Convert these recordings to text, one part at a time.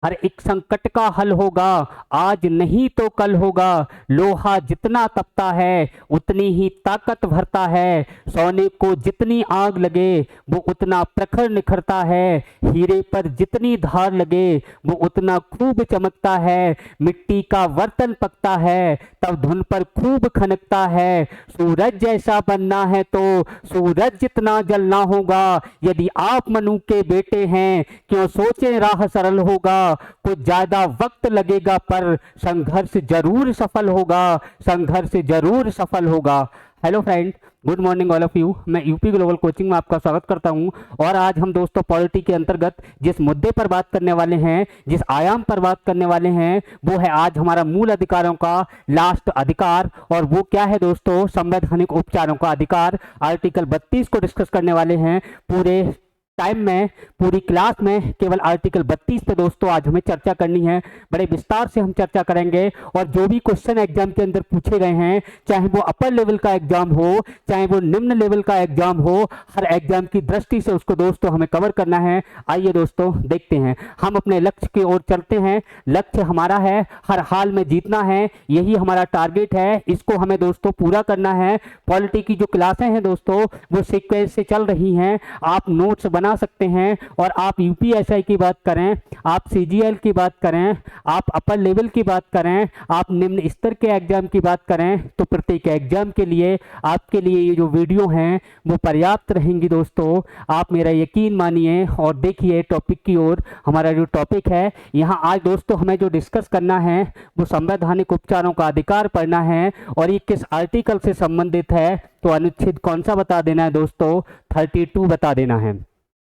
हर एक संकट का हल होगा, आज नहीं तो कल होगा। लोहा जितना तपता है उतनी ही ताकत भरता है। सोने को जितनी आग लगे वो उतना प्रखर निखरता है। हीरे पर जितनी धार लगे वो उतना खूब चमकता है। मिट्टी का बर्तन पकता है तब धुन पर खूब खनकता है। सूरज जैसा बनना है तो सूरज जितना जलना होगा। यदि आप मनु के बेटे हैं क्यों सोचे राह सरल होगा। कुछ ज्यादा वक्त लगेगा पर संघर्ष जरूर सफल होगा, संघर्ष जरूर सफल होगा। Hello friend, good morning all of you. मैं यूपी ग्लोबल कोचिंग में आपका स्वागत करता हूं। और आज हम दोस्तों पॉलिटी के अंतर्गत जिस मुद्दे पर बात करने वाले हैं, जिस आयाम पर बात करने वाले हैं, वो है आज हमारा मूल अधिकारों का लास्ट अधिकार। और वो क्या है दोस्तों? संवैधानिक उपचारों का अधिकार। आर्टिकल 32 को डिस्कस करने वाले हैं। पूरे टाइम में, पूरी क्लास में केवल आर्टिकल 32 पे दोस्तों आज हमें चर्चा करनी है। बड़े विस्तार से हम चर्चा करेंगे। और जो भी क्वेश्चन एग्जाम के अंदर पूछे गए हैं, चाहे वो अपर लेवल का एग्जाम हो, चाहे वो निम्न लेवल का एग्जाम हो, हर एग्जाम की दृष्टि से उसको दोस्तों हमें कवर करना है। आइए दोस्तों देखते हैं, हम अपने लक्ष्य की ओर चलते हैं। लक्ष्य हमारा है हर हाल में जीतना है, यही हमारा टारगेट है। इसको हमें दोस्तों पूरा करना है। पॉलिटी की जो क्लासें हैं दोस्तों वो सीक्वेंस से चल रही हैं। आप नोट्स बना सकते हैं। और आप यूपीएसआई की बात करें, आप सीजीएल की बात करें, आप अपर लेवल की बात करें, आप निम्न स्तर के एग्जाम की बात करें, तो प्रत्येक एग्जाम के लिए आपके लिए ये जो वीडियो हैं वो पर्याप्त रहेंगी दोस्तों। आप मेरा यकीन मानिए और देखिए टॉपिक की ओर। हमारा जो टॉपिक है यहाँ आज दोस्तों हमें जो डिस्कस करना है वो संवैधानिक उपचारों का अधिकार पढ़ना है। और ये किस आर्टिकल से संबंधित है, तो अनुच्छेद कौन सा बता देना है दोस्तों? 32 बता देना है।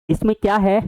इसमें क्या है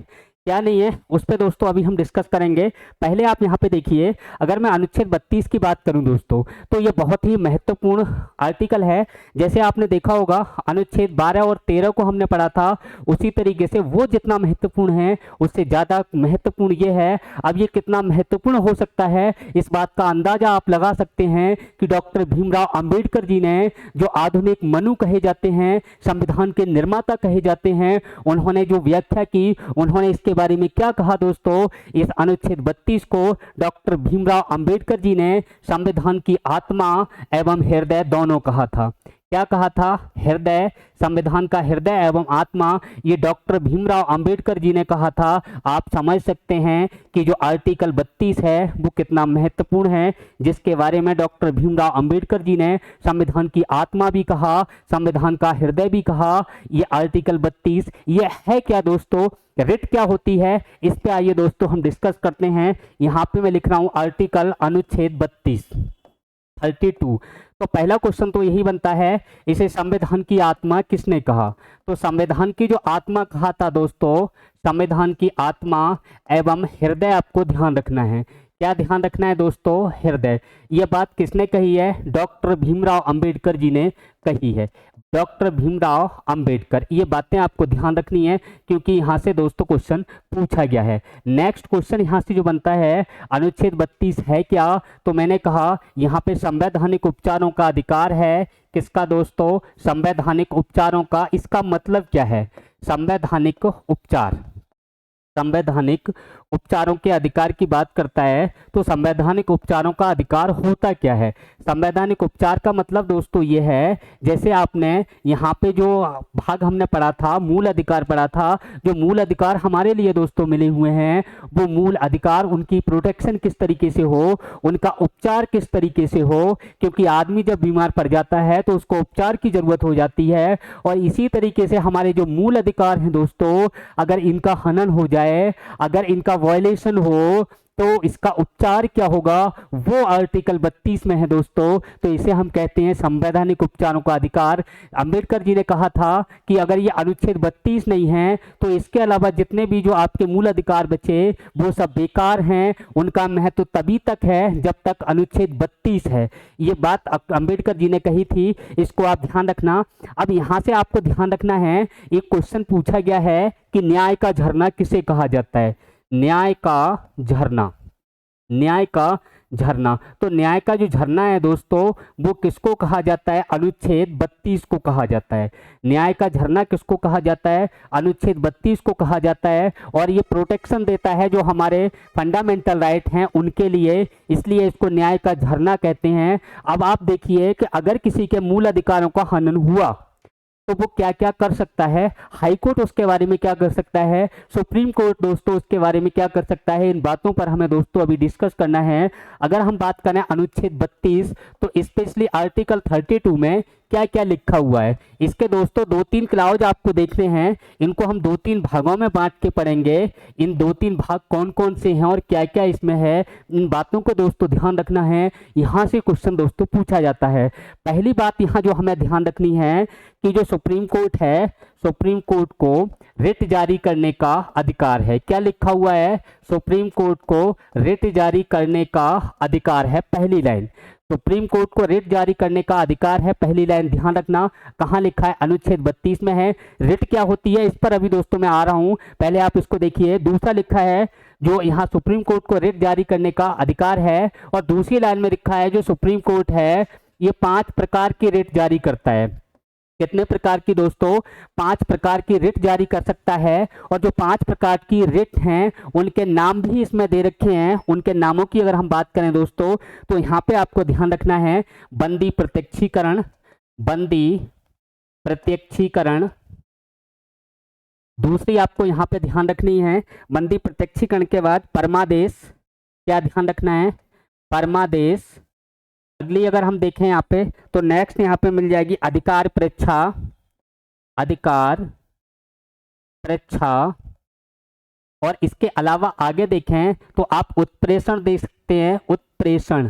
क्या नहीं है उस पे दोस्तों अभी हम डिस्कस करेंगे। पहले आप यहाँ पे देखिए, अगर मैं अनुच्छेद 32 की बात करूँ दोस्तों तो ये बहुत ही महत्वपूर्ण आर्टिकल है। जैसे आपने देखा होगा अनुच्छेद 12 और 13 को हमने पढ़ा था, उसी तरीके से वो जितना महत्वपूर्ण है उससे ज़्यादा महत्वपूर्ण ये है। अब ये कितना महत्वपूर्ण हो सकता है इस बात का अंदाजा आप लगा सकते हैं कि डॉक्टर भीमराव अंबेडकर जी ने, जो आधुनिक मनु कहे जाते हैं, संविधान के निर्माता कहे जाते हैं, उन्होंने जो व्याख्या की, उन्होंने इसके बारे में क्या कहा दोस्तों? इस अनुच्छेद 32 को डॉक्टर भीमराव अंबेडकर जी ने संविधान की आत्मा एवं हृदय दोनों कहा था। क्या कहा था? हृदय, संविधान का हृदय एवं आत्मा, ये डॉक्टर भीमराव अंबेडकर जी ने कहा था। आप समझ सकते हैं कि जो आर्टिकल 32 है वो कितना महत्वपूर्ण है, जिसके बारे में डॉक्टर भीमराव अंबेडकर जी ने संविधान की आत्मा भी कहा, संविधान का हृदय भी कहा। ये आर्टिकल 32 ये है क्या दोस्तों? रिट क्या होती है? इस पे आइए दोस्तों हम डिस्कस करते हैं। यहाँ पे मैं लिख रहा हूँ आर्टिकल अनुच्छेद 32। तो पहला क्वेश्चन तो यही बनता है, इसे संविधान की आत्मा किसने कहा? तो संविधान की जो आत्मा कहा था दोस्तों, संविधान की आत्मा एवं हृदय, आपको ध्यान रखना है। क्या ध्यान रखना है दोस्तों? हृदय। यह बात किसने कही है? डॉक्टर भीमराव अंबेडकर जी ने कही है। डॉक्टर भीमराव अंबेडकर, ये बातें आपको ध्यान रखनी है क्योंकि यहाँ से दोस्तों क्वेश्चन पूछा गया है। नेक्स्ट क्वेश्चन यहाँ से जो बनता है, अनुच्छेद 32 है क्या? तो मैंने कहा यहाँ पे संवैधानिक उपचारों का अधिकार है। किसका दोस्तों? संवैधानिक उपचारों का। इसका मतलब क्या है? संवैधानिक उपचार, संवैधानिक उपचारों के अधिकार की बात करता है तो संवैधानिक उपचारों का अधिकार होता क्या है? संवैधानिक उपचार का मतलब दोस्तों ये है, जैसे आपने यहाँ पे जो भाग हमने पढ़ा था, मूल अधिकार पढ़ा था, जो मूल अधिकार हमारे लिए दोस्तों मिले हुए हैं, वो मूल अधिकार, उनकी प्रोटेक्शन किस तरीके से हो, उनका उपचार किस तरीके से हो। क्योंकि आदमी जब बीमार पड़ जाता है तो उसको उपचार की जरूरत हो जाती है। और इसी तरीके से हमारे जो मूल अधिकार हैं दोस्तों, अगर इनका हनन हो जाए, अगर इनका वायलेशन हो, तो इसका उपचार क्या होगा? वो आर्टिकल 32 में है दोस्तों। तो इसे हम कहते हैं संवैधानिक उपचारों का अधिकार। अंबेडकर जी ने कहा था कि अगर ये अनुच्छेद 32 नहीं है तो इसके अलावा जितने भी जो आपके मूल अधिकार बचे वो सब बेकार हैं। उनका महत्व तभी तक है जब तक अनुच्छेद 32 है। ये बात अंबेडकर जी ने कही थी, इसको आप ध्यान रखना। अब यहाँ से आपको ध्यान रखना है, एक क्वेश्चन पूछा गया है कि न्याय का झरना किसे कहा जाता है? न्याय का झरना, न्याय का झरना। तो न्याय का जो झरना है दोस्तों वो किसको कहा जाता है? अनुच्छेद 32 को कहा जाता है। न्याय का झरना किसको कहा जाता है? अनुच्छेद 32 को कहा जाता है। और ये प्रोटेक्शन देता है जो हमारे फंडामेंटल राइट हैं उनके लिए, इसलिए इसको न्याय का झरना कहते हैं। अब आप देखिए कि अगर किसी के मूल अधिकारों का हनन हुआ तो वो क्या क्या कर सकता है? हाई कोर्ट उसके बारे में क्या कर सकता है? सुप्रीम कोर्ट दोस्तों उसके बारे में क्या कर सकता है? इन बातों पर हमें दोस्तों अभी डिस्कस करना है। अगर हम बात करें अनुच्छेद 32 तो स्पेशली आर्टिकल 32 में क्या क्या लिखा हुआ है, इसके दोस्तों 2-3 क्लाउज आपको देखने हैं। इनको हम 2-3 भागों में बांट के पढ़ेंगे। इन 2-3 भाग कौन कौन से हैं और क्या क्या इसमें है, इन बातों को दोस्तों ध्यान रखना है। यहाँ से क्वेश्चन दोस्तों पूछा जाता है। पहली बात यहाँ जो हमें ध्यान रखनी है कि जो सुप्रीम कोर्ट है, सुप्रीम कोर्ट को रिट जारी करने का अधिकार है। क्या लिखा हुआ है? सुप्रीम कोर्ट को रिट जारी करने का अधिकार है। पहली लाइन, सुप्रीम कोर्ट को रिट जारी करने का अधिकार है, पहली लाइन ध्यान रखना। कहाँ लिखा है? अनुच्छेद 32 में है। रिट क्या होती है इस पर अभी दोस्तों मैं आ रहा हूँ, पहले आप इसको देखिए। दूसरा लिखा है जो यहाँ सुप्रीम कोर्ट को रिट जारी करने का अधिकार है, और दूसरी लाइन में लिखा है जो सुप्रीम कोर्ट है ये 5 प्रकार की रिट जारी करता है। कितने प्रकार की दोस्तों? 5 प्रकार की रिट जारी कर सकता है। और जो 5 प्रकार की रिट हैं उनके नाम भी इसमें दे रखे हैं। उनके नामों की अगर हम बात करें दोस्तों तो यहाँ पे आपको ध्यान रखना है बंदी प्रत्यक्षीकरण, बंदी प्रत्यक्षीकरण। दूसरी आपको यहाँ पे ध्यान रखनी है बंदी प्रत्यक्षीकरण के बाद परमादेश। क्या ध्यान रखना है? परमादेश। अगली अगर हम देखें यहाँ पे तो नेक्स्ट यहाँ पे मिल जाएगी अधिकार परीक्षा, अधिकार परीक्षा। और इसके अलावा आगे देखें तो आप उत्प्रेषण दे सकते हैं, उत्प्रेषण,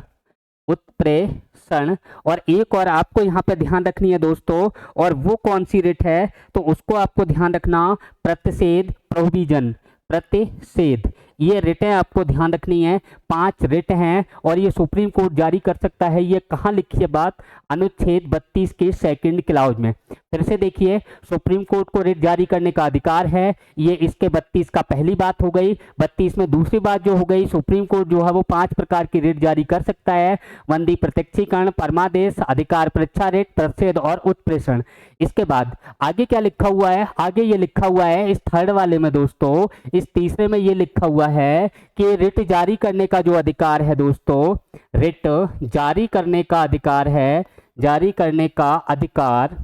उत्प्रेषण। और एक और आपको यहाँ पे ध्यान रखनी है दोस्तों, और वो कौन सी रिट है तो उसको आपको ध्यान रखना, प्रतिषेध, प्रोविजन, प्रतिषेध। ये रिटें आपको ध्यान रखनी है। 5 रिट हैं और ये सुप्रीम कोर्ट जारी कर सकता है। ये कहाँ लिखी है बात? अनुच्छेद 32 के सेकंड क्लाउज में। फिर से देखिए, सुप्रीम कोर्ट को रिट जारी करने का अधिकार है, ये इसके 32 का पहली बात हो गई। 32 में दूसरी बात जो हो गई, सुप्रीम कोर्ट जो है वो 5 प्रकार की रिट जारी कर सकता है, बंदी प्रत्यक्षीकरण, परमादेश, अधिकार परीक्षा रिट, प्रतिषेध और उत्प्रेषण। इसके बाद आगे क्या लिखा हुआ है? आगे ये लिखा हुआ है इस थर्ड वाले में दोस्तों, इस तीसरे में ये लिखा हुआ है कि रिट जारी करने का जो अधिकार है दोस्तों, रिट जारी करने का अधिकार है, जारी करने का अधिकार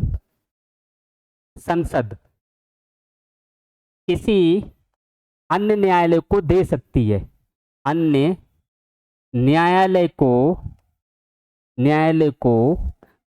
संसद किसी अन्य न्यायालय को दे सकती है, अन्य न्यायालय को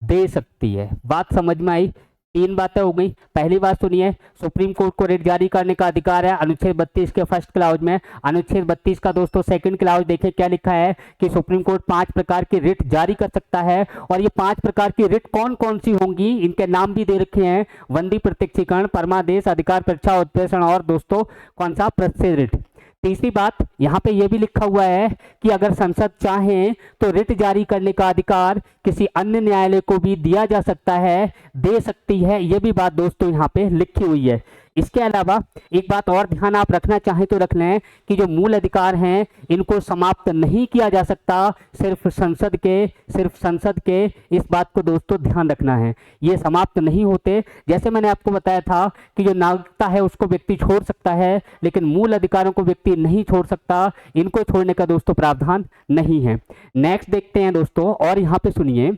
दे सकती है। बात समझ में आई? 3 बातें हो गई। पहली बात सुनिए, सुप्रीम कोर्ट को रिट जारी करने का अधिकार है अनुच्छेद 32 के फर्स्ट क्लाउज में। अनुच्छेद 32 का दोस्तों सेकंड क्लाउज देखिए क्या लिखा है कि सुप्रीम कोर्ट 5 प्रकार की रिट जारी कर सकता है। और ये 5 प्रकार की रिट कौन कौन सी होंगी, इनके नाम भी दे रखे हैं, बंदी प्रत्यक्षीकरण, परमादेश, अधिकार परीक्षा, उत्प्रेषण और दोस्तों कौन सा? प्रतिषेध रिट। तीसरी बात यहाँ पे ये भी लिखा हुआ है कि अगर संसद चाहे तो रिट जारी करने का अधिकार किसी अन्य न्यायालय को भी दिया जा सकता है, दे सकती है। ये भी बात दोस्तों यहाँ पे लिखी हुई है। इसके अलावा एक बात और ध्यान आप रखना चाहें तो रख लें कि जो मूल अधिकार हैं इनको समाप्त नहीं किया जा सकता, सिर्फ संसद के इस बात को दोस्तों ध्यान रखना है, ये समाप्त नहीं होते। जैसे मैंने आपको बताया था कि जो नागरिकता है उसको व्यक्ति छोड़ सकता है, लेकिन मूल अधिकारों को व्यक्ति नहीं छोड़ सकता, इनको छोड़ने का दोस्तों प्रावधान नहीं है। नेक्स्ट देखते हैं दोस्तों, और यहाँ पे सुनिए,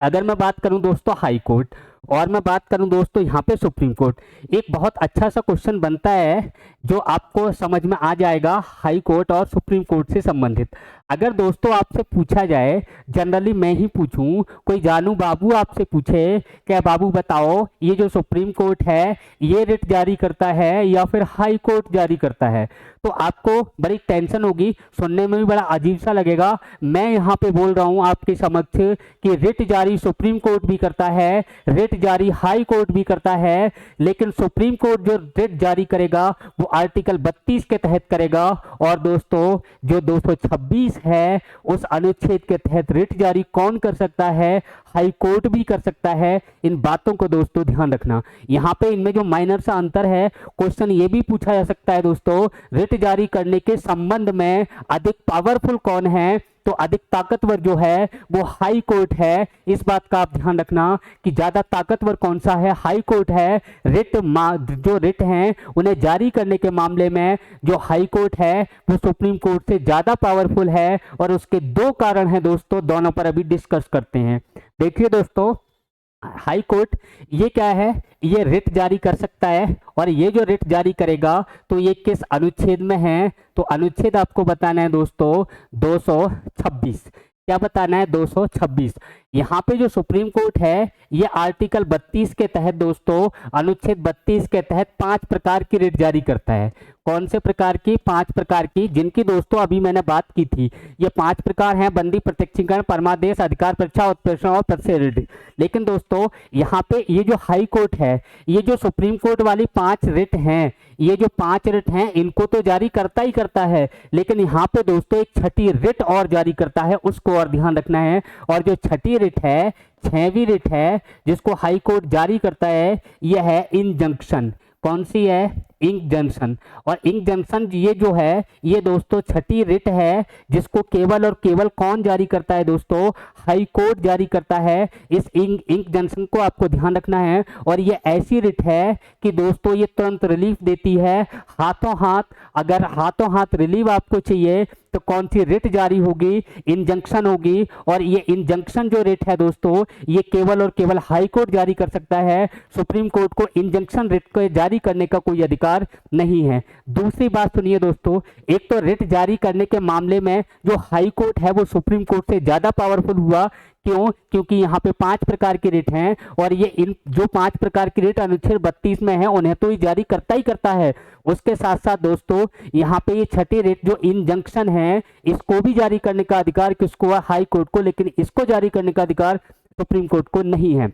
अगर मैं बात करूं दोस्तों हाई कोर्ट और मैं बात करूं दोस्तों यहाँ पे सुप्रीम कोर्ट, एक बहुत अच्छा सा क्वेश्चन बनता है जो आपको समझ में आ जाएगा हाई कोर्ट और सुप्रीम कोर्ट से संबंधित। अगर दोस्तों आपसे पूछा जाए, जनरली मैं ही पूछूं, कोई जानू बाबू आपसे पूछे क्या बाबू बताओ ये जो सुप्रीम कोर्ट है ये रिट जारी करता है या फिर हाई कोर्ट जारी करता है, तो आपको बड़ी टेंशन होगी, सुनने में भी बड़ा अजीब सा लगेगा। मैं यहाँ पे बोल रहा हूँ आपके समक्ष कि रिट जारी सुप्रीम कोर्ट भी करता है, रिट जारी हाई कोर्ट भी करता है, लेकिन सुप्रीम कोर्ट जो रिट जारी करेगा वो आर्टिकल 32 के तहत करेगा। और दोस्तों जो 226 है उस अनुच्छेद के तहत रिट जारी कौन कर सकता है? हाई कोर्ट भी कर सकता है। इन बातों को दोस्तों ध्यान रखना। यहाँ पे इनमें जो माइनर सा अंतर है, क्वेश्चन ये भी पूछा जा सकता है दोस्तों, रिट जारी करने के संबंध में अधिक पावरफुल कौन है? तो अधिक ताकतवर जो है वो हाई कोर्ट है। इस बात का आप ध्यान रखना कि ज्यादा ताकतवर कौन सा है, हाई कोर्ट है। जो रिट हैं उन्हें जारी करने के मामले में जो हाई कोर्ट है वो सुप्रीम कोर्ट से ज्यादा पावरफुल है, और उसके दो कारण हैं दोस्तों, दोनों पर अभी डिस्कस करते हैं। देखिए दोस्तों, हाई कोर्ट ये क्या है, ये रिट जारी कर सकता है, और ये जो रिट जारी करेगा तो ये किस अनुच्छेद में है, तो अनुच्छेद आपको बताना है दोस्तों 226। क्या बताना है, 226। यहाँ पे जो सुप्रीम कोर्ट है ये आर्टिकल 32 के तहत दोस्तों, अनुच्छेद 32 के तहत 5 प्रकार की रिट जारी करता है। कौन से प्रकार की, 5 प्रकार की, जिनकी दोस्तों अभी मैंने बात की थी। ये 5 प्रकार हैं, बंदी, प्रत्यक्षीकरण, परमादेश, अधिकार परीक्षा, उत्प्रेषण और प्रतिशत रिट। लेकिन दोस्तों यहाँ पे ये जो हाई कोर्ट है, ये जो सुप्रीम कोर्ट वाली 5 रिट हैं, ये जो 5 रिट हैं इनको तो जारी करता ही करता है, लेकिन यहाँ पे दोस्तों एक छठी रिट और जारी करता है, उसको और ध्यान रखना है। और जो छठी रिट है, 6वीं रिट है जिसको हाई कोर्ट जारी करता है, यह है इंजंक्शन। कौन सी है, इंजंक्शन। और इंजंक्शन ये जो है ये दोस्तों छठी रिट है, जिसको केवल और केवल कौन जारी करता है दोस्तों, हाई कोर्ट जारी करता है। इस इंजंक्शन को आपको ध्यान रखना है। और ये ऐसी रिट है कि दोस्तों ये तुरंत रिलीफ देती है, हाथों हाथ। अगर हाथों हाथ रिलीफ आपको चाहिए तो कौन सी रिट जारी होगी, इंजंक्शन होगी। और ये इंजंक्शन जो रिट है दोस्तों, ये केवल और केवल हाई कोर्ट जारी कर सकता है। सुप्रीम कोर्ट को इंजंक्शन रिट को जारी करने का कोई अधिकार नहीं है। दूसरी बात सुनिए दोस्तों, एक तो रिट जारी करने के मामले में जो हाई कोर्ट है वो सुप्रीम कोर्ट से ज्यादा पावरफुल हुआ। क्यों, क्योंकि यहाँ पे 5 प्रकार की रिट हैं, और ये इन जो 5 प्रकार की रिट अनुच्छेद 32 में है उन्हें तो ये जारी करता ही करता है। उसके साथ साथ दोस्तों यहाँ पे ये छठी रिट जो इंजंक्शन है, इसको भी जारी करने का अधिकार किसको है, हाई कोर्ट को, लेकिन इसको जारी करने का अधिकार सुप्रीम कोर्ट को नहीं है।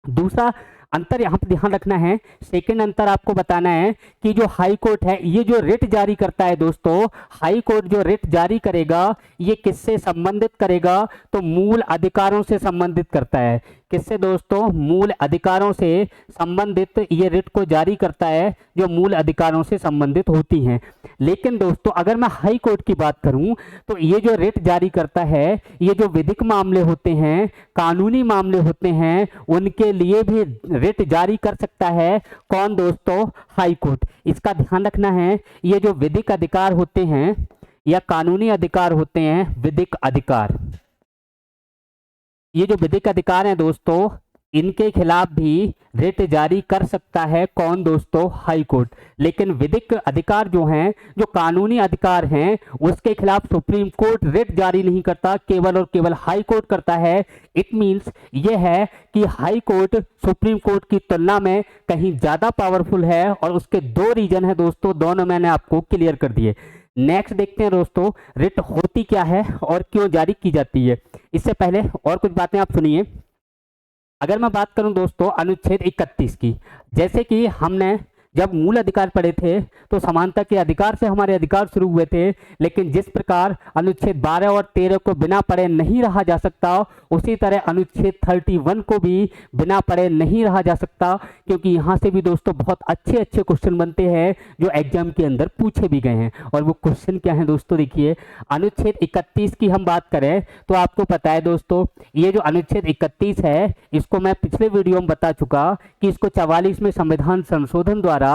दूसरा अंतर यहाँ पे ध्यान रखना है, सेकंड अंतर आपको बताना है कि जो हाई कोर्ट है ये जो रिट जारी करता है दोस्तों, हाई कोर्ट जो रिट जारी करेगा ये किससे संबंधित करेगा, तो मूल अधिकारों से संबंधित करता है। किससे दोस्तों, मूल अधिकारों से संबंधित ये रिट को जारी करता है जो मूल अधिकारों से संबंधित होती हैं। लेकिन दोस्तों अगर मैं हाई कोर्ट की बात करूं तो ये जो रिट जारी करता है, ये जो विधिक मामले होते हैं, कानूनी मामले होते हैं, उनके लिए भी रिट जारी कर सकता है। कौन दोस्तों, हाई कोर्ट। इसका ध्यान रखना है, ये जो विधिक अधिकार होते हैं या कानूनी अधिकार होते हैं, विधिक अधिकार, ये जो विधिक अधिकार हैं दोस्तों, इनके खिलाफ भी रिट जारी कर सकता है कौन दोस्तों, हाई कोर्ट। लेकिन विधिक अधिकार जो हैं, जो कानूनी अधिकार हैं, उसके खिलाफ सुप्रीम कोर्ट रिट जारी नहीं करता, केवल और केवल हाई कोर्ट करता है। इट मींस ये है कि हाई कोर्ट सुप्रीम कोर्ट की तुलना में कहीं ज्यादा पावरफुल है, और उसके 2 रीजन है दोस्तों, दोनों मैंने आपको क्लियर कर दिए। नेक्स्ट देखते हैं दोस्तों, रिट होती क्या है और क्यों जारी की जाती है। इससे पहले और कुछ बातें आप सुनिए। अगर मैं बात करूं दोस्तों अनुच्छेद 31 की, जैसे कि हमने जब मूल अधिकार पढ़े थे तो समानता के अधिकार से हमारे अधिकार शुरू हुए थे, लेकिन जिस प्रकार अनुच्छेद 12 और 13 को बिना पढ़े नहीं रहा जा सकता, उसी तरह अनुच्छेद 31 को भी बिना पढ़े नहीं रहा जा सकता, क्योंकि यहाँ से भी दोस्तों बहुत अच्छे अच्छे क्वेश्चन बनते हैं जो एग्जाम के अंदर पूछे भी गए हैं। और वो क्वेश्चन क्या है दोस्तों, देखिए अनुच्छेद 31 की हम बात करें तो आपको पता है दोस्तों, ये जो अनुच्छेद 31 है इसको मैं पिछले वीडियो में बता चुका कि इसको 44वें संविधान संशोधन द्वारा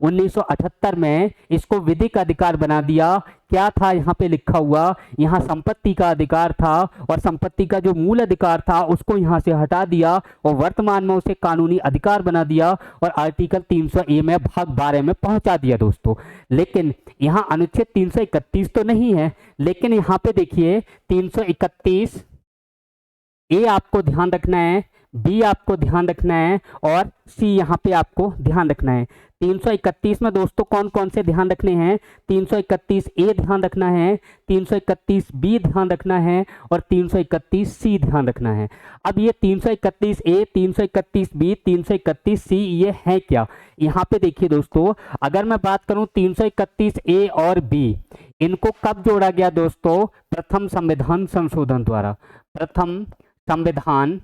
1978 में इसको विधिक अधिकार बना दिया। क्या था यहाँ पे लिखा हुआ, यहाँ संपत्ति का अधिकार था, और संपत्ति का जो मूल अधिकार था उसको यहाँ से हटा दिया और वर्तमान में उसे कानूनी अधिकार बना दिया, और आर्टिकल 300A में भाग 12 में पहुंचा दिया दोस्तों। लेकिन यहाँ अनुच्छेद 331 तो नहीं है, लेकिन यहाँ पे देखिए 331 ए आपको ध्यान रखना है, बी आपको ध्यान रखना है, और सी यहाँ पे आपको ध्यान रखना है। 331 में दोस्तों कौन कौन से ध्यान रखने हैं, 331 ए ध्यान रखना है, 331 बी ध्यान रखना है, और 331 सी ध्यान रखना है। अब ये 331 ए, 331 बी, 331 सी ये है क्या, यहाँ पे देखिए दोस्तों, अगर मैं बात करूं 331 ए और बी, इनको कब जोड़ा गया दोस्तों, प्रथम संविधान संशोधन द्वारा, प्रथम संविधान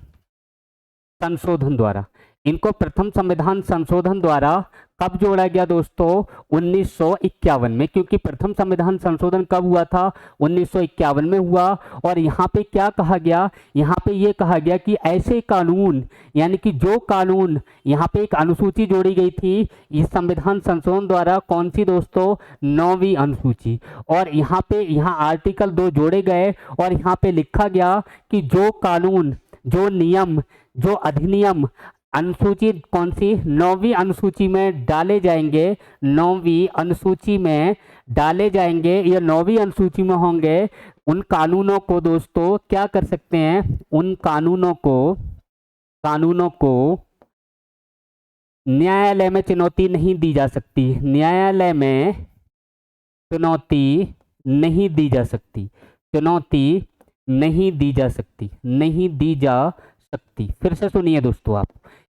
संशोधन द्वारा इनको प्रथम संविधान संशोधन द्वारा कब जोड़ा गया दोस्तों? 1951 में, क्योंकि प्रथम संविधान संशोधन कब हुआ था? 1951 में हुआ। और यहाँ पे क्या कहा गया? यहाँ पे ये कहा गया कि ऐसे कानून, यानी कि जो कानून, यहाँ पे एक अनुसूची जोड़ी गई थी इस संविधान संशोधन द्वारा, कौन सी दोस्तों? 9वीं अनुसूची। और यहाँ पे आर्टिकल 2 जोड़े गए और यहाँ पे लिखा गया कि जो कानून, जो नियम, जो अधिनियम अनुसूची कौन सी? 9वीं अनुसूची में डाले जाएंगे, 9वीं अनुसूची में डाले जाएंगे, ये 9वीं अनुसूची में होंगे, उन कानूनों को दोस्तों क्या कर सकते हैं? उन कानूनों को न्यायालय में चुनौती नहीं दी जा सकती, न्यायालय में चुनौती नहीं दी जा सकती, चुनौती नहीं दी जा सकती, नहीं दी जा सकती। फिर से सुनिए दोस्तों, आप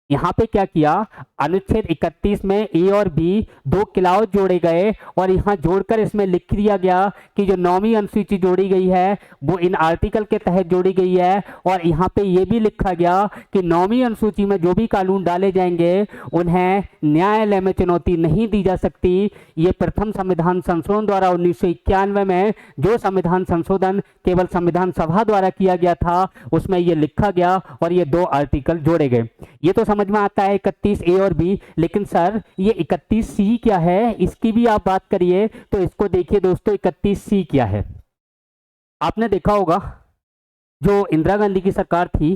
यहाँ पे क्या किया? अनुच्छेद 31 में ए और बी 2 क्लॉज जोड़े गए और यहाँ जोड़कर इसमें लिख दिया गया कि जो 9वीं अनुसूची जोड़ी गई है वो इन आर्टिकल के तहत जोड़ी गई है। और यहाँ पे ये भी लिखा गया कि 9वीं अनुसूची में जो भी कानून डाले जाएंगे उन्हें न्यायालय में चुनौती नहीं दी जा सकती। ये प्रथम संविधान संशोधन द्वारा 1991 में जो संविधान संशोधन केवल संविधान सभा द्वारा किया गया था उसमें ये लिखा गया और ये 2 आर्टिकल जोड़े गए। ये तो समझ में आता है 31 ए और बी, लेकिन सर ये 31 सी क्या है, इसकी भी आप बात करिए। तो इसको देखिए दोस्तों, 31 सी क्या है? आपने देखा होगा जो इंदिरा गांधी की सरकार थी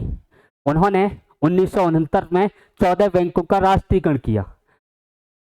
उन्होंने 1969 में 14 बैंकों का राष्ट्रीयकरण किया।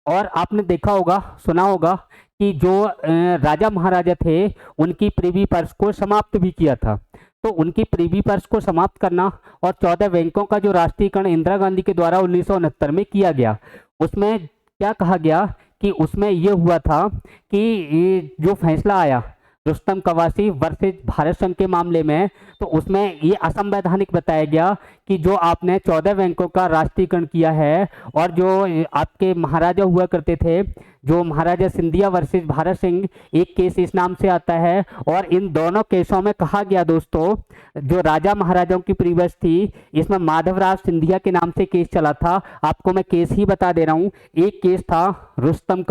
और आपने देखा होगा, सुना होगा कि जो राजा महाराजा थे उनकी प्रिवी पर्स को समाप्त भी किया था। तो उनकी प्रिवी पर्स को समाप्त करना और 14 बैंकों का जो राष्ट्रीयकरण इंदिरा गांधी के द्वारा 1969 में किया गया, उसमें क्या कहा गया कि उसमें यह हुआ था कि ये जो फैसला आया रुस्तम कवासी वर्सेस भारत संघ के मामले में, तो उसमें ये असंवैधानिक बताया गया कि जो आपने 14 बैंकों का राष्ट्रीयकरण किया है और जो आपके महाराजा हुआ करते थे, जो महाराजा सिंधिया वर्सेस भारत सिंह, एक केस इस नाम से आता है। और इन दोनों केसों में कहा गया दोस्तों, जो राजा महाराजाओं की प्रीवियस थी इसमें माधवराव सिंधिया के नाम से केस चला था। आपको मैं केस ही बता दे रहा हूं। एक केस था रुस्तम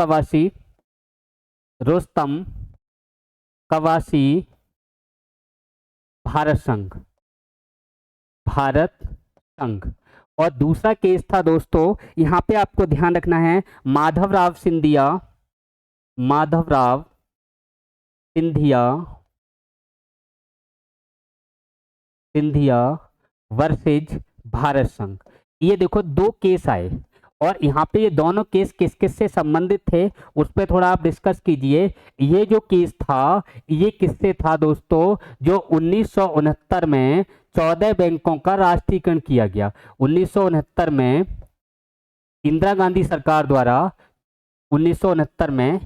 कवासी भारत संघ, और दूसरा केस था दोस्तों, यहां पे आपको ध्यान रखना है, माधवराव सिंधिया वर्सेज भारत संघ। ये देखो 2 केस आए और यहाँ पे ये दोनों केस किस किस से संबंधित थे उस पर थोड़ा आप डिस्कस कीजिए। ये जो केस था ये किससे था दोस्तों? जो 1969 में 14 बैंकों का राष्ट्रीयकरण किया गया। 1969 में इंदिरा गांधी सरकार द्वारा 1969 में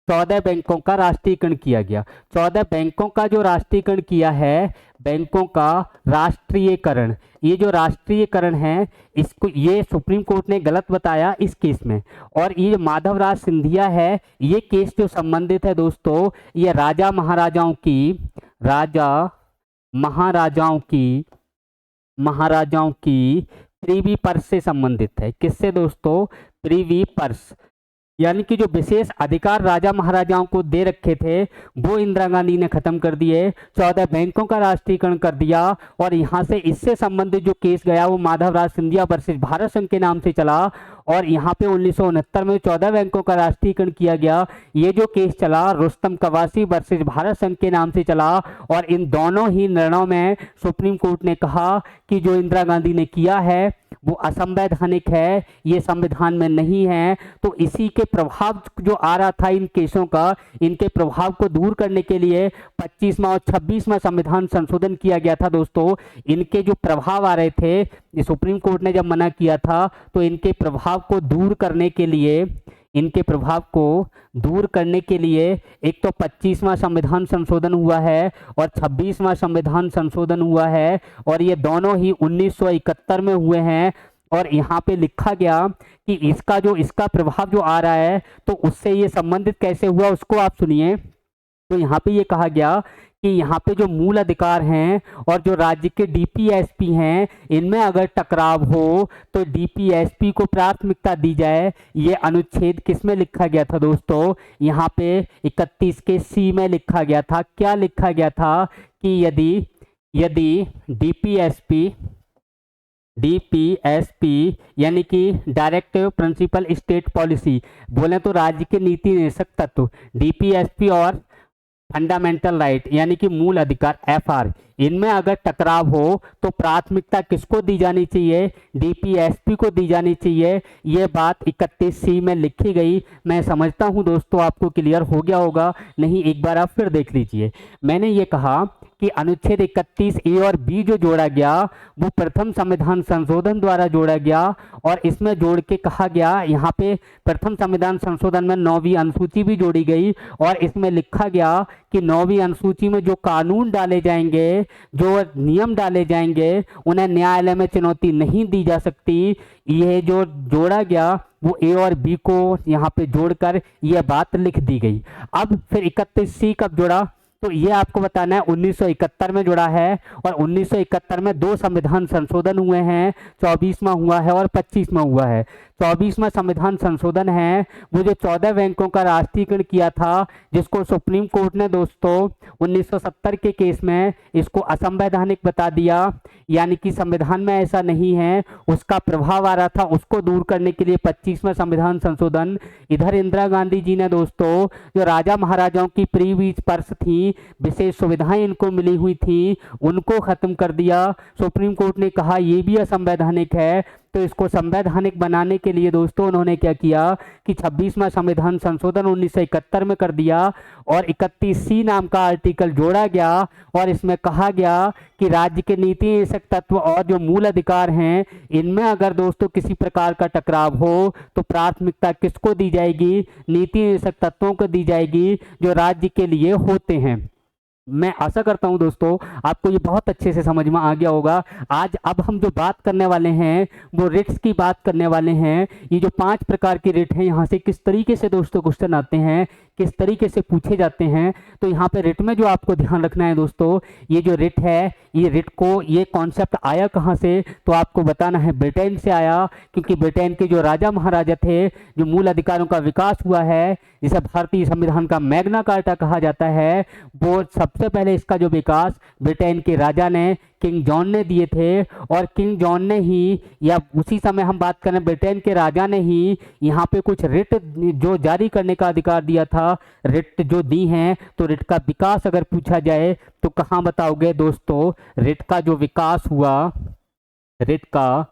14 बैंकों का राष्ट्रीयकरण किया गया। 14 बैंकों का जो राष्ट्रीयकरण किया है, बैंकों का राष्ट्रीयकरण, ये जो राष्ट्रीयकरण है इसको ये सुप्रीम कोर्ट ने गलत बताया इस केस में। और ये माधवराज सिंधिया है, ये केस जो संबंधित है दोस्तों, ये राजा महाराजाओं की प्रीवी पर्स से संबंधित है। किससे दोस्तों? प्रीवी पर्स, यानी कि जो विशेष अधिकार राजा महाराजाओं को दे रखे थे वो इंदिरा गांधी ने खत्म कर दिए, 14 बैंकों का राष्ट्रीयकरण कर दिया। और यहाँ से इससे संबंधित जो केस गया वो माधवराज सिंधिया वर्सेस भारत संघ के नाम से चला। और यहाँ पे 1969 में 14 बैंकों का राष्ट्रीयकरण किया गया। ये जो केस चला रुस्तम कवासी वर्सेस भारत संघ के नाम से चला। और इन दोनों ही निर्णयों में सुप्रीम कोर्ट ने कहा कि जो इंदिरा गांधी ने किया है वो असंवैधानिक है, ये संविधान में नहीं है। तो इसी के प्रभाव जो आ रहा था इन केसों का, इनके प्रभाव को दूर करने के लिए 25वां और 26वां संविधान संशोधन किया गया था दोस्तों। इनके जो प्रभाव आ रहे थे, सुप्रीम कोर्ट ने जब मना किया था तो इनके प्रभाव को दूर करने के लिए एक तो 25वां संविधान संशोधन हुआ है और 26वां संविधान संशोधन हुआ है। और ये दोनों ही 1971 में हुए हैं। और यहाँ पे लिखा गया कि इसका प्रभाव जो आ रहा है तो उससे ये संबंधित कैसे हुआ, उसको आप सुनिए। तो यहाँ पे ये कहा गया कि यहाँ पे जो मूल अधिकार हैं और जो राज्य के डीपीएसपी हैं, इनमें अगर टकराव हो तो डीपीएसपी को प्राथमिकता दी जाए। ये अनुच्छेद किस में लिखा गया था दोस्तों? यहाँ पे 31 के सी में लिखा गया था। क्या लिखा गया था कि यदि यदि डीपीएसपी यानी कि डायरेक्टिव प्रिंसिपल स्टेट पॉलिसी, बोले तो राज्य के नीति निर्देशक तत्व, डीपीएसपी और फंडामेंटल राइट यानी कि मूल अधिकार एफआर, इनमें अगर टकराव हो तो प्राथमिकता किसको दी जानी चाहिए? डीपीएसपी को दी जानी चाहिए। ये बात 31 सी में लिखी गई। मैं समझता हूं दोस्तों आपको क्लियर हो गया होगा, नहीं एक बार आप फिर देख लीजिए। मैंने ये कहा कि अनुच्छेद 31 ए और बी जो जोड़ा गया वो प्रथम संविधान संशोधन द्वारा जोड़ा गया, और इसमें जोड़ के कहा गया, यहाँ पे प्रथम संविधान संशोधन में 9वीं अनुसूची भी जोड़ी गई, और इसमें लिखा गया कि 9वीं अनुसूची में जो कानून डाले जाएंगे, जो नियम डाले जाएंगे, उन्हें न्यायालय में चुनौती नहीं दी जा सकती। यह जो जोड़ा गया वो ए और बी को यहाँ पे जोड़कर यह बात लिख दी गई। अब फिर 31 सी कब जुड़ा? तो ये आपको बताना है 1971 में जुड़ा है, और 1971 में 2 संविधान संशोधन हुए हैं, 24वां हुआ है और 25वां हुआ है। 24वां संविधान संशोधन है वो जो 14 बैंकों का राष्ट्रीयकरण किया था, जिसको सुप्रीम कोर्ट ने दोस्तों 1970 के केस में इसको असंवैधानिक बता दिया, यानी कि संविधान में ऐसा नहीं है, उसका प्रभाव आ रहा था, उसको दूर करने के लिए 25वां संविधान संशोधन। इधर इंदिरा गांधी जी ने दोस्तों जो राजा महाराजाओं की प्रीवीज पर्स थी, विशेष सुविधाएं इनको मिली हुई थी, उनको खत्म कर दिया। सुप्रीम कोर्ट ने कहा ये भी असंवैधानिक है, तो इसको संवैधानिक बनाने के लिए दोस्तों उन्होंने क्या किया कि 26वां संविधान संशोधन 1971 में कर दिया, और 31 सी नाम का आर्टिकल जोड़ा गया, और इसमें कहा गया कि राज्य के नीति निर्देशक तत्व और जो मूल अधिकार हैं, इनमें अगर दोस्तों किसी प्रकार का टकराव हो तो प्राथमिकता किसको दी जाएगी? नीति निर्देशक तत्वों को दी जाएगी जो राज्य के लिए होते हैं। मैं आशा करता हूं दोस्तों आपको ये बहुत अच्छे से समझ में आ गया होगा। आज अब हम जो बात करने वाले हैं वो रिट्स की बात करने वाले हैं। ये जो 5 प्रकार की रिट हैं, यहाँ से किस तरीके से दोस्तों क्वेश्चन आते हैं, किस तरीके से पूछे जाते हैं। तो यहाँ पे रिट में जो आपको ध्यान रखना है दोस्तों, ये जो रिट है, ये रिट को, ये कॉन्सेप्ट आया कहाँ से, तो आपको बताना है ब्रिटेन से आया, क्योंकि ब्रिटेन के जो राजा महाराजा थे, जो मूल अधिकारों का विकास हुआ है, जिसे भारतीय संविधान का मैग्ना कार्टा कहा जाता है, वो सबसे पहले इसका जो विकास ब्रिटेन के राजा ने, किंग जॉन ने दिए थे। और किंग जॉन ने ही, या उसी समय हम बात करें ब्रिटेन के राजा ने ही यहाँ पे कुछ रिट जो जारी करने का अधिकार दिया था, रिट जो दी हैं। तो रिट का विकास अगर पूछा जाए तो कहाँ बताओगे दोस्तों? रिट का जो विकास हुआ, रिट का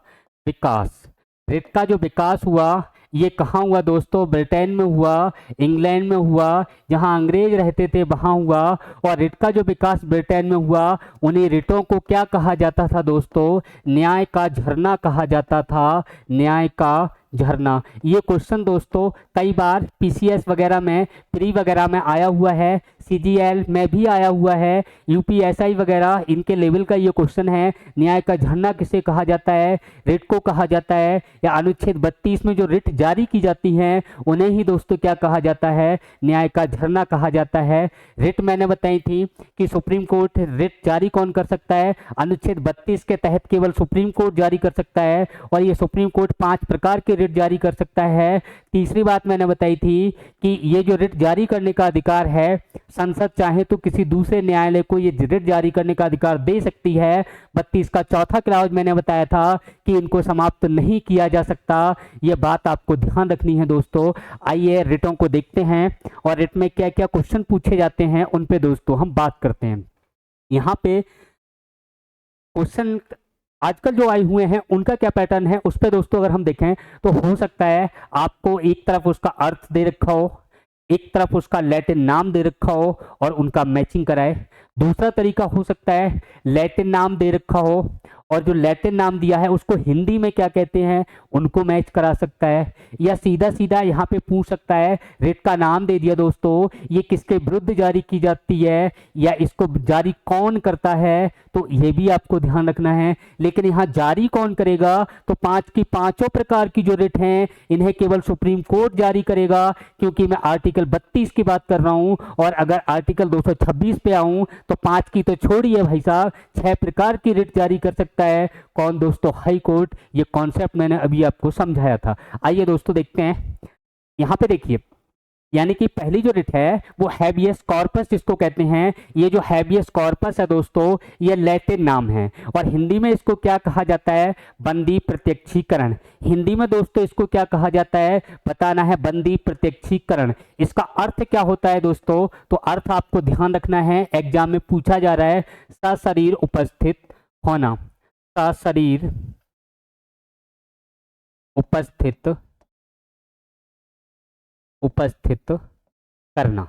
जो विकास हुआ, ये कहाँ हुआ दोस्तों? ब्रिटेन में हुआ, इंग्लैंड में हुआ, जहाँ अंग्रेज रहते थे वहाँ हुआ। और रिट का जो विकास ब्रिटेन में हुआ, उन्हीं रिटों को क्या कहा जाता था दोस्तों? न्याय का झरना कहा जाता था, न्याय का झरना। ये क्वेश्चन दोस्तों कई बार पीसीएस वगैरह में, प्री वगैरह में आया हुआ है, सीजीएल में भी आया हुआ है, यूपीएसआई वगैरह, इनके लेवल का ये क्वेश्चन है। न्याय का झरना किसे कहा जाता है? रिट को कहा जाता है। या अनुच्छेद 32 में जो रिट जारी की जाती हैं, उन्हें ही दोस्तों क्या कहा जाता है? न्याय का झरना कहा जाता है। रिट मैंने बताई थी कि सुप्रीम कोर्ट रिट जारी कौन कर सकता है? अनुच्छेद 32 के तहत केवल सुप्रीम कोर्ट जारी कर सकता है, और ये सुप्रीम कोर्ट 5 प्रकार के रिट जारी कर सकता है। तीसरी बात मैंने बताई थी कि ये जो रिट जारी करने का अधिकार है, संसद चाहे तो किसी दूसरे न्यायालय को ये रिट जारी करने का अधिकार दे सकती है। 32 का चौथा क्लाउज मैंने बताया था कि इनको समाप्त नहीं किया जा सकता। ये बात आपको ध्यान रखनी है दोस्तों। आइए रिटों को देखते हैं, और रिट में क्या क्या क्वेश्चन पूछे जाते हैं उन पे दोस्तों हम बात करते हैं। यहाँ पे क्वेश्चन आजकल जो आए हुए हैं उनका क्या पैटर्न है, उस पर दोस्तों अगर हम देखें तो हो सकता है आपको एक तरफ उसका अर्थ दे रखा हो, एक तरफ उसका लैटिन नाम दे रखा हो और उनका मैचिंग कराए। दूसरा तरीका हो सकता है लैटिन नाम दे रखा हो और जो लैटिन नाम दिया है उसको हिंदी में क्या कहते हैं, उनको मैच करा सकता है। या सीधा सीधा यहाँ पे पूछ सकता है, रिट का नाम दे दिया दोस्तों, ये किसके विरुद्ध जारी की जाती है या इसको जारी कौन करता है, तो ये भी आपको ध्यान रखना है। लेकिन यहाँ जारी कौन करेगा, तो पांच की पांचों प्रकार की जो रिट हैं इन्हें केवल सुप्रीम कोर्ट जारी करेगा, क्योंकि मैं आर्टिकल 32 की बात कर रहा हूं। और अगर आर्टिकल 226 पे आऊं तो पांच की तो छोड़िए भाई साहब, 6 प्रकार की रिट जारी कर सकता है। कौन दोस्तों, हाई कोर्ट। ये कॉन्सेप्ट मैंने अभी आपको समझाया था। आइए दोस्तों देखते हैं, यहां पे देखिए, यानी कि पहली जो रिट है वो हैबियस कॉर्पस जिसको कहते हैं। ये जो हैबियस कॉर्पस है दोस्तों, ये लैटिन नाम है और हिंदी में इसको क्या कहा जाता है, बंदी प्रत्यक्षीकरण। हिंदी में दोस्तों इसको क्या कहा जाता है, बताना है, बंदी प्रत्यक्षीकरण। इसका अर्थ क्या होता है दोस्तों, तो अर्थ आपको ध्यान रखना है, एग्जाम में पूछा जा रहा है, सशरीर उपस्थित होना, सशरीर उपस्थित करना,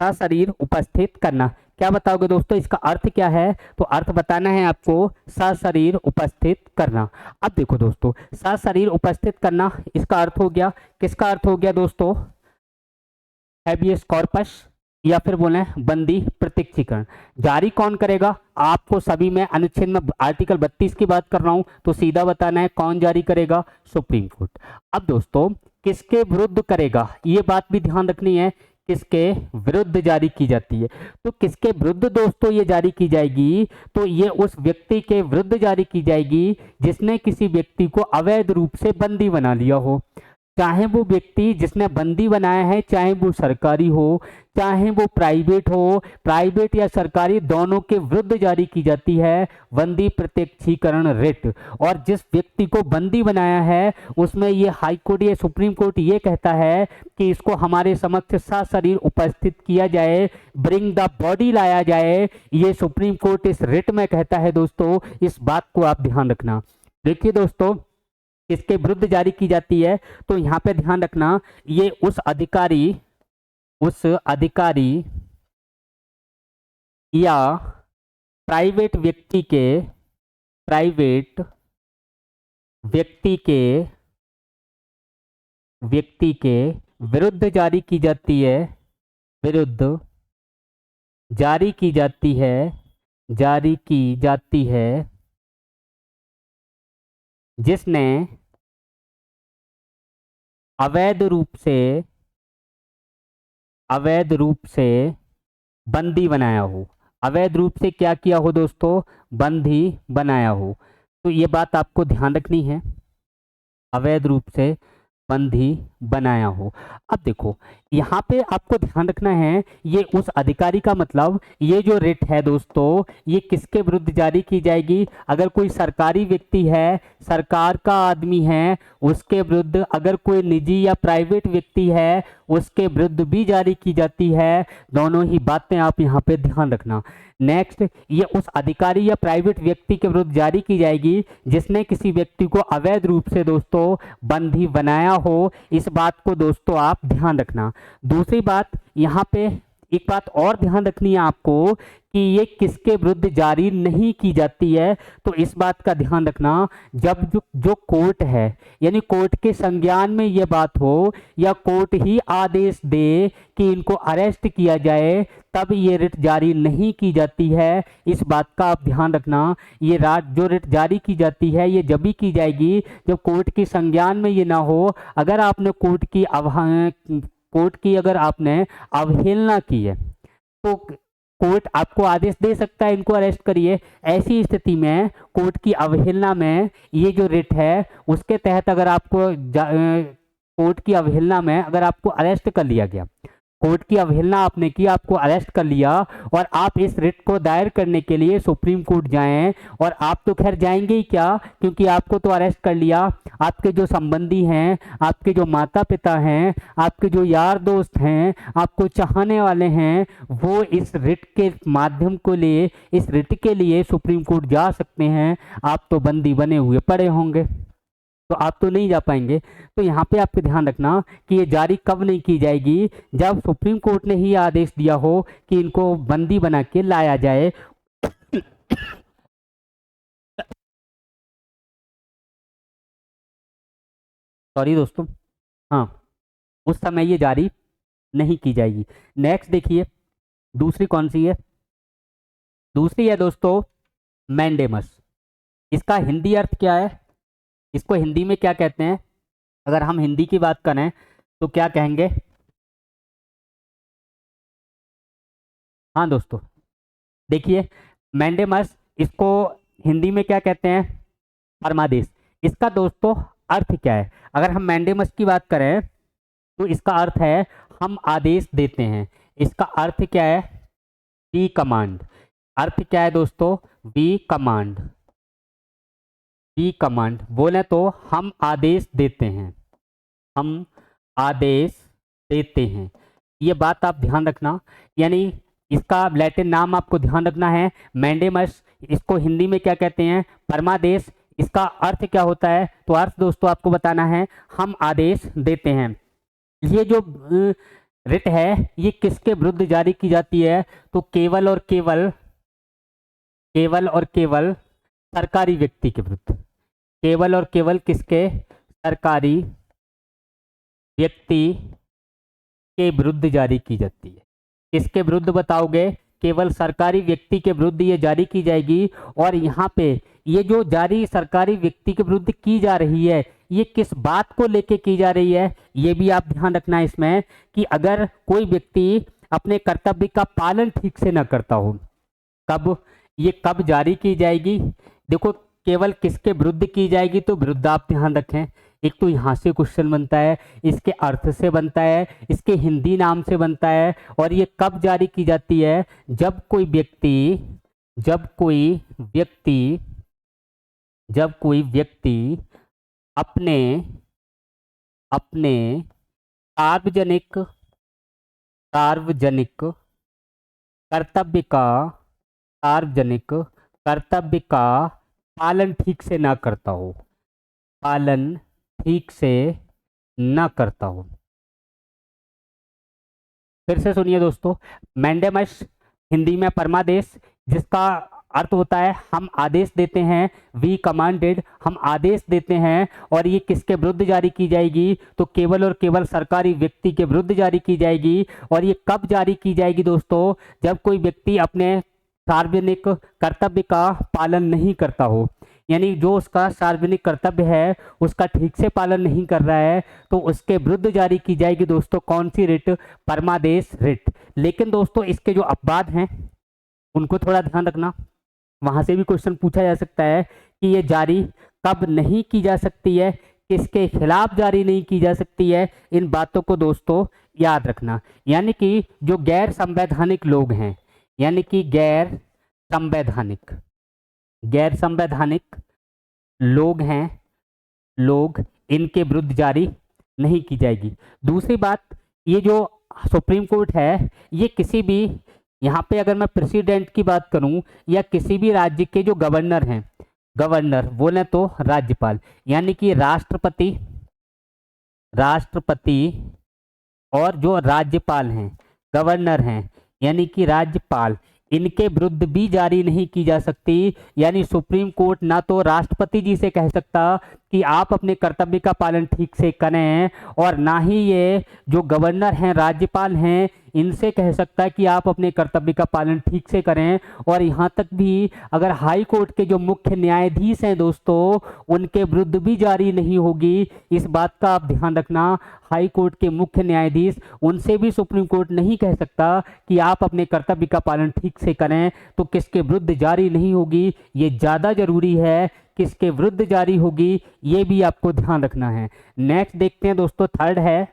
सशरीर उपस्थित करना। क्या बताओगे दोस्तों, इसका अर्थ क्या है, तो अर्थ बताना है आपको, सशरीर उपस्थित करना। अब देखो दोस्तों, सशरीर उपस्थित करना, इसका अर्थ हो गया, किसका अर्थ हो गया दोस्तों, हैबियस कॉर्पस या फिर बोले बंदी प्रत्यक्षीकरण। जारी कौन करेगा, आपको सभी में अनुच्छेद में आर्टिकल 32 की बात कर रहा हूं, तो सीधा बताना है कौन जारी करेगा, सुप्रीम कोर्ट। अब दोस्तों किसके विरुद्ध करेगा, ये बात भी ध्यान रखनी है, किसके विरुद्ध जारी की जाती है। तो किसके विरुद्ध दोस्तों ये जारी की जाएगी, तो ये उस व्यक्ति के विरुद्ध जारी की जाएगी जिसने किसी व्यक्ति को अवैध रूप से बंदी बना लिया हो। चाहे वो व्यक्ति जिसने बंदी बनाया है, चाहे वो सरकारी हो चाहे वो प्राइवेट हो, प्राइवेट या सरकारी दोनों के विरुद्ध जारी की जाती है बंदी प्रत्यक्षीकरण रिट। और जिस व्यक्ति को बंदी बनाया है उसमें ये हाई कोर्ट या सुप्रीम कोर्ट ये कहता है कि इसको हमारे समक्ष सशरीर उपस्थित किया जाए, ब्रिंग द बॉडी लाया जाए, ये सुप्रीम कोर्ट इस रिट में कहता है दोस्तों। इस बात को आप ध्यान रखना। देखिए दोस्तों, किसके विरुद्ध जारी की जाती है, तो यहां पे ध्यान रखना, ये उस अधिकारी या प्राइवेट व्यक्ति के विरुद्ध जारी की जाती है, जिसने अवैध रूप से बंदी बनाया हो। अवैध रूप से क्या किया हो दोस्तों, बंदी बनाया हो। तो ये बात आपको ध्यान रखनी है, अवैध रूप से बंदी बनाया हो। अब देखो यहाँ पे आपको ध्यान रखना है, ये उस अधिकारी का मतलब, ये जो रिट है दोस्तों ये किसके विरुद्ध जारी की जाएगी, अगर कोई सरकारी व्यक्ति है, सरकार का आदमी है उसके विरुद्ध, अगर कोई निजी या प्राइवेट व्यक्ति है उसके विरुद्ध भी जारी की जाती है। दोनों ही बातें आप यहाँ पे ध्यान रखना। नेक्स्ट, ये उस अधिकारी या प्राइवेट व्यक्ति के विरुद्ध जारी की जाएगी जिसने किसी व्यक्ति को अवैध रूप से दोस्तों बंदी बनाया हो। इस बात को दोस्तों आप ध्यान रखना। दूसरी बात, यहाँ पे एक बात और ध्यान रखनी है आपको कि ये किसके विरुद्ध जारी नहीं की जाती है, तो इस बात का ध्यान रखना, जब जो कोर्ट है, यानी कोर्ट के संज्ञान में ये बात हो या कोर्ट ही आदेश दे कि इनको अरेस्ट किया जाए, तब ये रिट जारी नहीं की जाती है। इस बात का आप ध्यान रखना। ये जो रिट जारी की जाती है ये जब भी की जाएगी जब कोर्ट के संज्ञान में ये ना हो। अगर आपने कोर्ट की अगर आपने अवहेलना की है तो कोर्ट आपको आदेश दे सकता है इनको अरेस्ट करिए। ऐसी स्थिति में कोर्ट की अवहेलना में ये जो रिट है उसके तहत अगर आपको कोर्ट की अवहेलना में अगर आपको अरेस्ट कर लिया गया, कोर्ट की अवहेलना आपने की, आपको अरेस्ट कर लिया और आप इस रिट को दायर करने के लिए सुप्रीम कोर्ट जाएं, और आप तो खैर जाएंगे ही क्या, क्योंकि आपको तो अरेस्ट कर लिया, आपके जो संबंधी हैं, आपके जो माता पिता हैं, आपके जो यार दोस्त हैं, आपको चाहने वाले हैं, वो इस रिट के माध्यम को लिए, इस रिट के लिए सुप्रीम कोर्ट जा सकते हैं। आप तो बंदी बने हुए पड़े होंगे तो आप तो नहीं जा पाएंगे। तो यहाँ पे आपको ध्यान रखना कि ये जारी कब नहीं की जाएगी, जब सुप्रीम कोर्ट ने ही आदेश दिया हो कि इनको बंदी बना के लाया जाए। सॉरी दोस्तों, हाँ, उस समय ये जारी नहीं की जाएगी। नेक्स्ट देखिए, दूसरी कौन सी है? दूसरी है दोस्तों मैंडेमस। इसका हिंदी अर्थ क्या है? इसको हिंदी में क्या कहते हैं? अगर हम हिंदी की बात करें तो क्या कहेंगे? हाँ दोस्तों, देखिए, मैंडेमस, इसको हिंदी में क्या कहते हैं? परमादेश। इसका दोस्तों अर्थ क्या है? अगर हम मैंडेमस की बात करें तो इसका अर्थ है हम आदेश देते हैं। इसका अर्थ क्या है? We command. अर्थ क्या है दोस्तों? We command. वी कमांड बोले तो हम आदेश देते हैं, हम आदेश देते हैं। ये बात आप ध्यान रखना। यानी इसका लैटिन नाम आपको ध्यान रखना है, मैंडेमस। इसको हिंदी में क्या कहते हैं? परमादेश। इसका अर्थ क्या होता है? तो अर्थ दोस्तों आपको बताना है, हम आदेश देते हैं। ये जो रिट है ये किसके विरुद्ध जारी की जाती है? तो केवल और केवल, केवल और केवल सरकारी व्यक्ति के विरुद्ध। केवल और केवल किसके? सरकारी व्यक्ति के विरुद्ध जारी की जाती है। किसके विरुद्ध बताओगे? केवल सरकारी व्यक्ति के विरुद्ध ये जारी की जाएगी। और यहाँ पे ये जो जारी सरकारी व्यक्ति के विरुद्ध की जा रही है, ये किस बात को लेके की जा रही है, ये भी आप ध्यान रखना है इसमें, कि अगर कोई व्यक्ति अपने कर्तव्य का पालन ठीक से न करता हो, कब ये कब जारी की जाएगी? देखो, केवल किसके विरुद्ध की जाएगी? तो विरुद्ध आप ध्यान रखें। एक तो यहाँ से क्वेश्चन बनता है, इसके अर्थ से बनता है, इसके हिंदी नाम से बनता है। और ये कब जारी की जाती है? जब कोई व्यक्ति, जब कोई व्यक्ति, जब कोई व्यक्ति अपने अपने सार्वजनिक सार्वजनिक कर्तव्य का सार्वजनिक कर्तव्य का पालन ठीक से ना करता हो, पालन ठीक से ना करता हो। फिर से सुनिए दोस्तों, मैंडेमस हिंदी में परमादेश, जिसका अर्थ होता है हम आदेश देते हैं, वी कमांडेड, हम आदेश देते हैं। और ये किसके विरुद्ध जारी की जाएगी? तो केवल और केवल सरकारी व्यक्ति के विरुद्ध जारी की जाएगी। और ये कब जारी की जाएगी दोस्तों? जब कोई व्यक्ति अपने सार्वजनिक कर्तव्य का पालन नहीं करता हो, यानी जो उसका सार्वजनिक कर्तव्य है उसका ठीक से पालन नहीं कर रहा है, तो उसके विरुद्ध जारी की जाएगी दोस्तों कौन सी रिट? परमादेश रिट। लेकिन दोस्तों इसके जो अपवाद हैं उनको थोड़ा ध्यान रखना, वहां से भी क्वेश्चन पूछा जा सकता है कि ये जारी कब नहीं की जा सकती है, किसके खिलाफ जारी नहीं की जा सकती है। इन बातों को दोस्तों याद रखना। यानी कि जो गैर संवैधानिक लोग हैं, यानी कि गैर संवैधानिक, गैर संवैधानिक लोग हैं, लोग, इनके विरुद्ध जारी नहीं की जाएगी। दूसरी बात, ये जो सुप्रीम कोर्ट है ये किसी भी, यहाँ पे अगर मैं प्रेसिडेंट की बात करूं या किसी भी राज्य के जो गवर्नर हैं, गवर्नर बोले तो राज्यपाल, यानी कि राष्ट्रपति, राष्ट्रपति और जो राज्यपाल हैं, गवर्नर हैं, यानी कि राज्यपाल, इनके विरुद्ध भी जारी नहीं की जा सकती। यानी सुप्रीम कोर्ट ना तो राष्ट्रपति जी से कह सकता कि आप अपने कर्तव्य का पालन ठीक से करें, और ना ही ये जो गवर्नर हैं, राज्यपाल हैं, इनसे कह सकता है कि आप अपने कर्तव्य का पालन ठीक से करें। और यहाँ तक भी अगर हाई कोर्ट के जो मुख्य न्यायाधीश हैं दोस्तों, उनके विरुद्ध भी जारी नहीं होगी। इस बात का आप ध्यान रखना। हाई कोर्ट के मुख्य न्यायाधीश, उनसे भी सुप्रीम कोर्ट नहीं कह सकता कि आप अपने कर्तव्य का पालन ठीक से करें, तो किसके विरुद्ध जारी नहीं होगी ये ज़्यादा जरूरी है। किसके विरुद्ध जारी होगी ये भी आपको ध्यान रखना है। नेक्स्ट देखते हैं दोस्तों, थर्ड है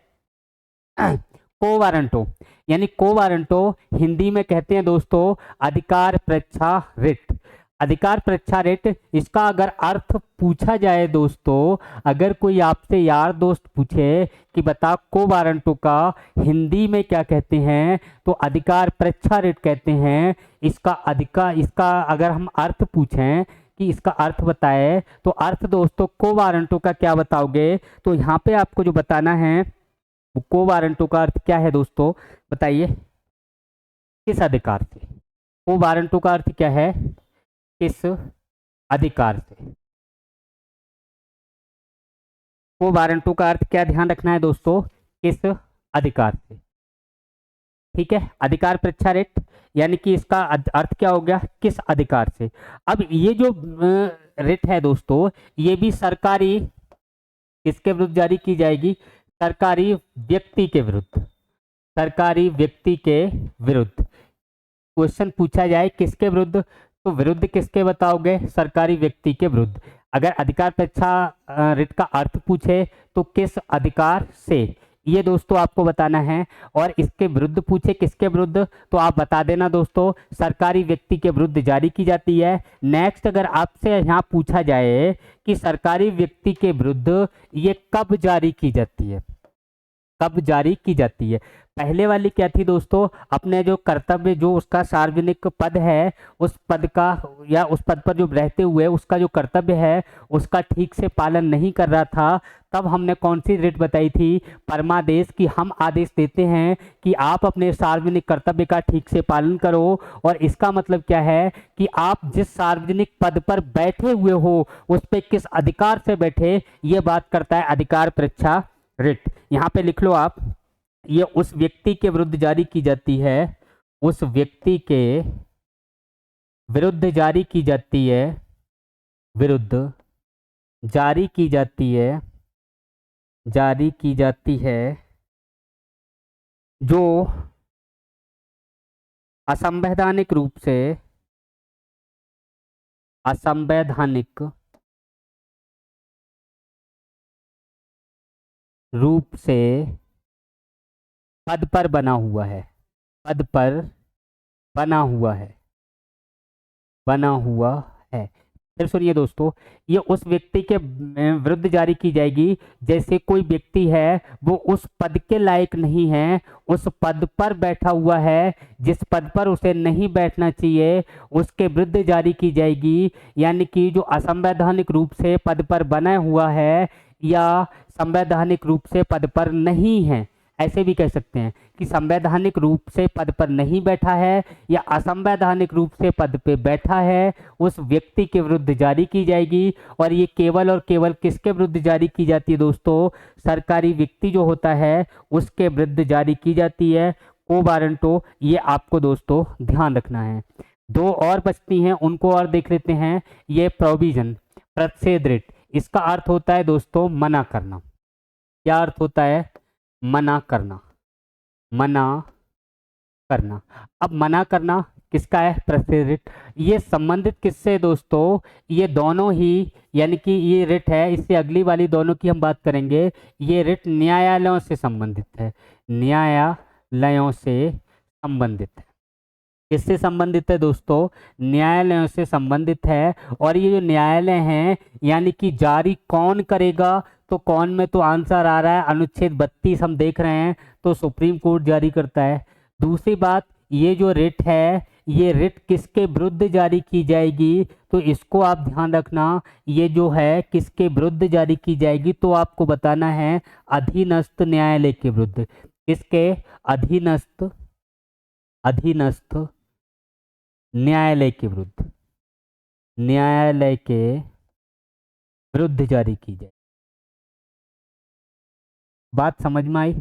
को वारंटो, यानी को वारंटो हिंदी में कहते हैं दोस्तों अधिकार परीक्षा रिट। अधिकार परीक्षा रिट, इसका अगर अर्थ पूछा जाए दोस्तों, अगर कोई आपसे यार दोस्त पूछे कि बता को वारंटो का हिंदी में क्या कहते हैं, तो अधिकार परीक्षा रिट कहते हैं। इसका अगर हम अर्थ पूछें कि इसका अर्थ बताए, तो अर्थ दोस्तों को वारंटो का क्या बताओगे? तो यहाँ पे आपको जो बताना है को वारंटो का अर्थ क्या है दोस्तों, बताइए। किस अधिकार से? को वारंटो का अर्थ क्या है? किस अधिकार से। को वारंटों का अर्थ क्या ध्यान रखना है दोस्तों, किस अधिकार से। ठीक है, अधिकार परीक्षा रेट यानी कि इसका अर्थ क्या हो गया, किस अधिकार से। अब ये जो रेट है दोस्तों, ये भी सरकारी किसके विरुद्ध जारी की जाएगी, सरकारी व्यक्ति के विरुद्ध, सरकारी व्यक्ति के विरुद्ध। क्वेश्चन पूछा जाए किसके विरुद्ध, तो विरुद्ध किसके बताओगे, सरकारी व्यक्ति के विरुद्ध। अगर अधिकार परीक्षा रिट का अर्थ पूछे तो किस अधिकार से, ये दोस्तों आपको बताना है। और इसके विरुद्ध पूछे किसके विरुद्ध, तो आप बता देना दोस्तों, सरकारी व्यक्ति के विरुद्ध जारी की जाती है। नेक्स्ट अगर आपसे यहाँ पूछा जाए कि सरकारी व्यक्ति के विरुद्ध ये कब जारी की जाती है, कब जारी की जाती है। पहले वाली क्या थी दोस्तों, अपने जो कर्तव्य, जो उसका सार्वजनिक पद है, उस पद का या उस पद पर जो रहते हुए उसका जो कर्तव्य है उसका ठीक से पालन नहीं कर रहा था, तब हमने कौन सी रिट बताई थी, परमादेश, की हम आदेश देते हैं कि आप अपने सार्वजनिक कर्तव्य का ठीक से पालन करो। और इसका मतलब क्या है कि आप जिस सार्वजनिक पद पर बैठे हुए हो उस पर किस अधिकार से बैठे, ये बात करता है अधिकार परीक्षा रिट। यहाँ पे लिख लो आप, ये उस व्यक्ति के विरुद्ध जारी की जाती है, उस व्यक्ति के विरुद्ध जारी की जाती है, विरुद्ध जारी की जाती है, जारी की जाती है, जो असंवैधानिक रूप से, असंवैधानिक रूप से पद पर बना हुआ है, पद पर बना हुआ है, बना हुआ है। फिर सुनिए दोस्तों, ये उस व्यक्ति के विरुद्ध जारी की जाएगी जैसे कोई व्यक्ति है वो उस पद के लायक नहीं है, उस पद पर बैठा हुआ है जिस पद पर उसे नहीं बैठना चाहिए, उसके विरुद्ध जारी की जाएगी। यानी कि जो असंवैधानिक रूप से पद पर बना हुआ है या संवैधानिक रूप से पद पर नहीं है, ऐसे भी कह सकते हैं कि संवैधानिक रूप से पद पर नहीं बैठा है या असंवैधानिक रूप से पद पे बैठा है, उस व्यक्ति के विरुद्ध जारी की जाएगी। और ये केवल और केवल किसके विरुद्ध जारी की जाती है दोस्तों, सरकारी व्यक्ति जो होता है उसके विरुद्ध जारी की जाती है। को वारंटो, ये आपको दोस्तों ध्यान रखना है। दो और बचती हैं, उनको और देख लेते हैं। ये प्रोविजन, प्रतिषेध रिट, इसका अर्थ होता है दोस्तों मना करना। क्या अर्थ होता है, मना करना, मना करना। अब मना करना किसका है, प्रतिषेध रिट। ये संबंधित किससे दोस्तों, ये दोनों ही, यानी कि ये रिट है, इससे अगली वाली दोनों की हम बात करेंगे। ये रिट न्यायालयों से संबंधित है, न्यायालयों से संबंधित है। किससे संबंधित है दोस्तों, न्यायालयों से संबंधित है। और ये जो न्यायालय हैं, यानी कि जारी कौन करेगा, तो कौन में तो आंसर आ रहा है अनुच्छेद 32 हम देख रहे हैं, तो सुप्रीम कोर्ट जारी करता है। दूसरी बात, ये जो रिट है ये रिट किसके विरुद्ध जारी की जाएगी, तो इसको आप ध्यान रखना, ये जो है किसके विरुद्ध जारी की जाएगी, तो आपको बताना है अधीनस्थ न्यायालय के विरुद्ध। किसके, अधीनस्थ, अधीनस्थ न्यायालय के विरुद्ध, न्यायालय के विरुद्ध जारी की जाए। बात समझ में आई।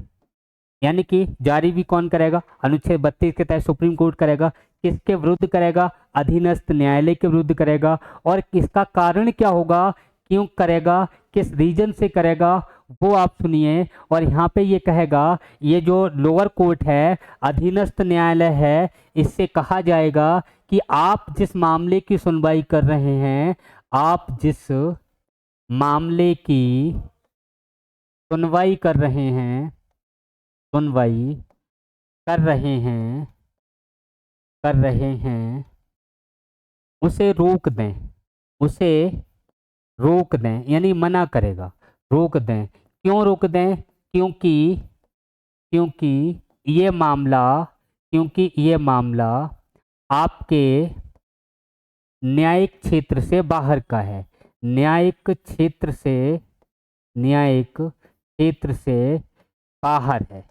यानी कि जारी भी कौन करेगा, अनुच्छेद 32 के तहत सुप्रीम कोर्ट करेगा। किसके विरुद्ध करेगा, अधीनस्थ न्यायालय के विरुद्ध करेगा। और इसका कारण क्या होगा, क्यों करेगा, किस रीजन से करेगा, वो आप सुनिए। और यहाँ पे ये कहेगा, ये जो लोअर कोर्ट है, अधीनस्थ न्यायालय है, इससे कहा जाएगा कि आप जिस मामले की सुनवाई कर रहे हैं, आप जिस मामले की सुनवाई कर रहे हैं, सुनवाई कर रहे हैं, कर रहे हैं, उसे रोक दें, उसे रोक दें, यानी मना करेगा, रोक दें। क्यों रोक दें, क्योंकि क्योंकि ये मामला, क्योंकि ये मामला आपके न्यायिक क्षेत्र से बाहर का है, न्यायिक क्षेत्र से, न्यायिक क्षेत्र से बाहर है।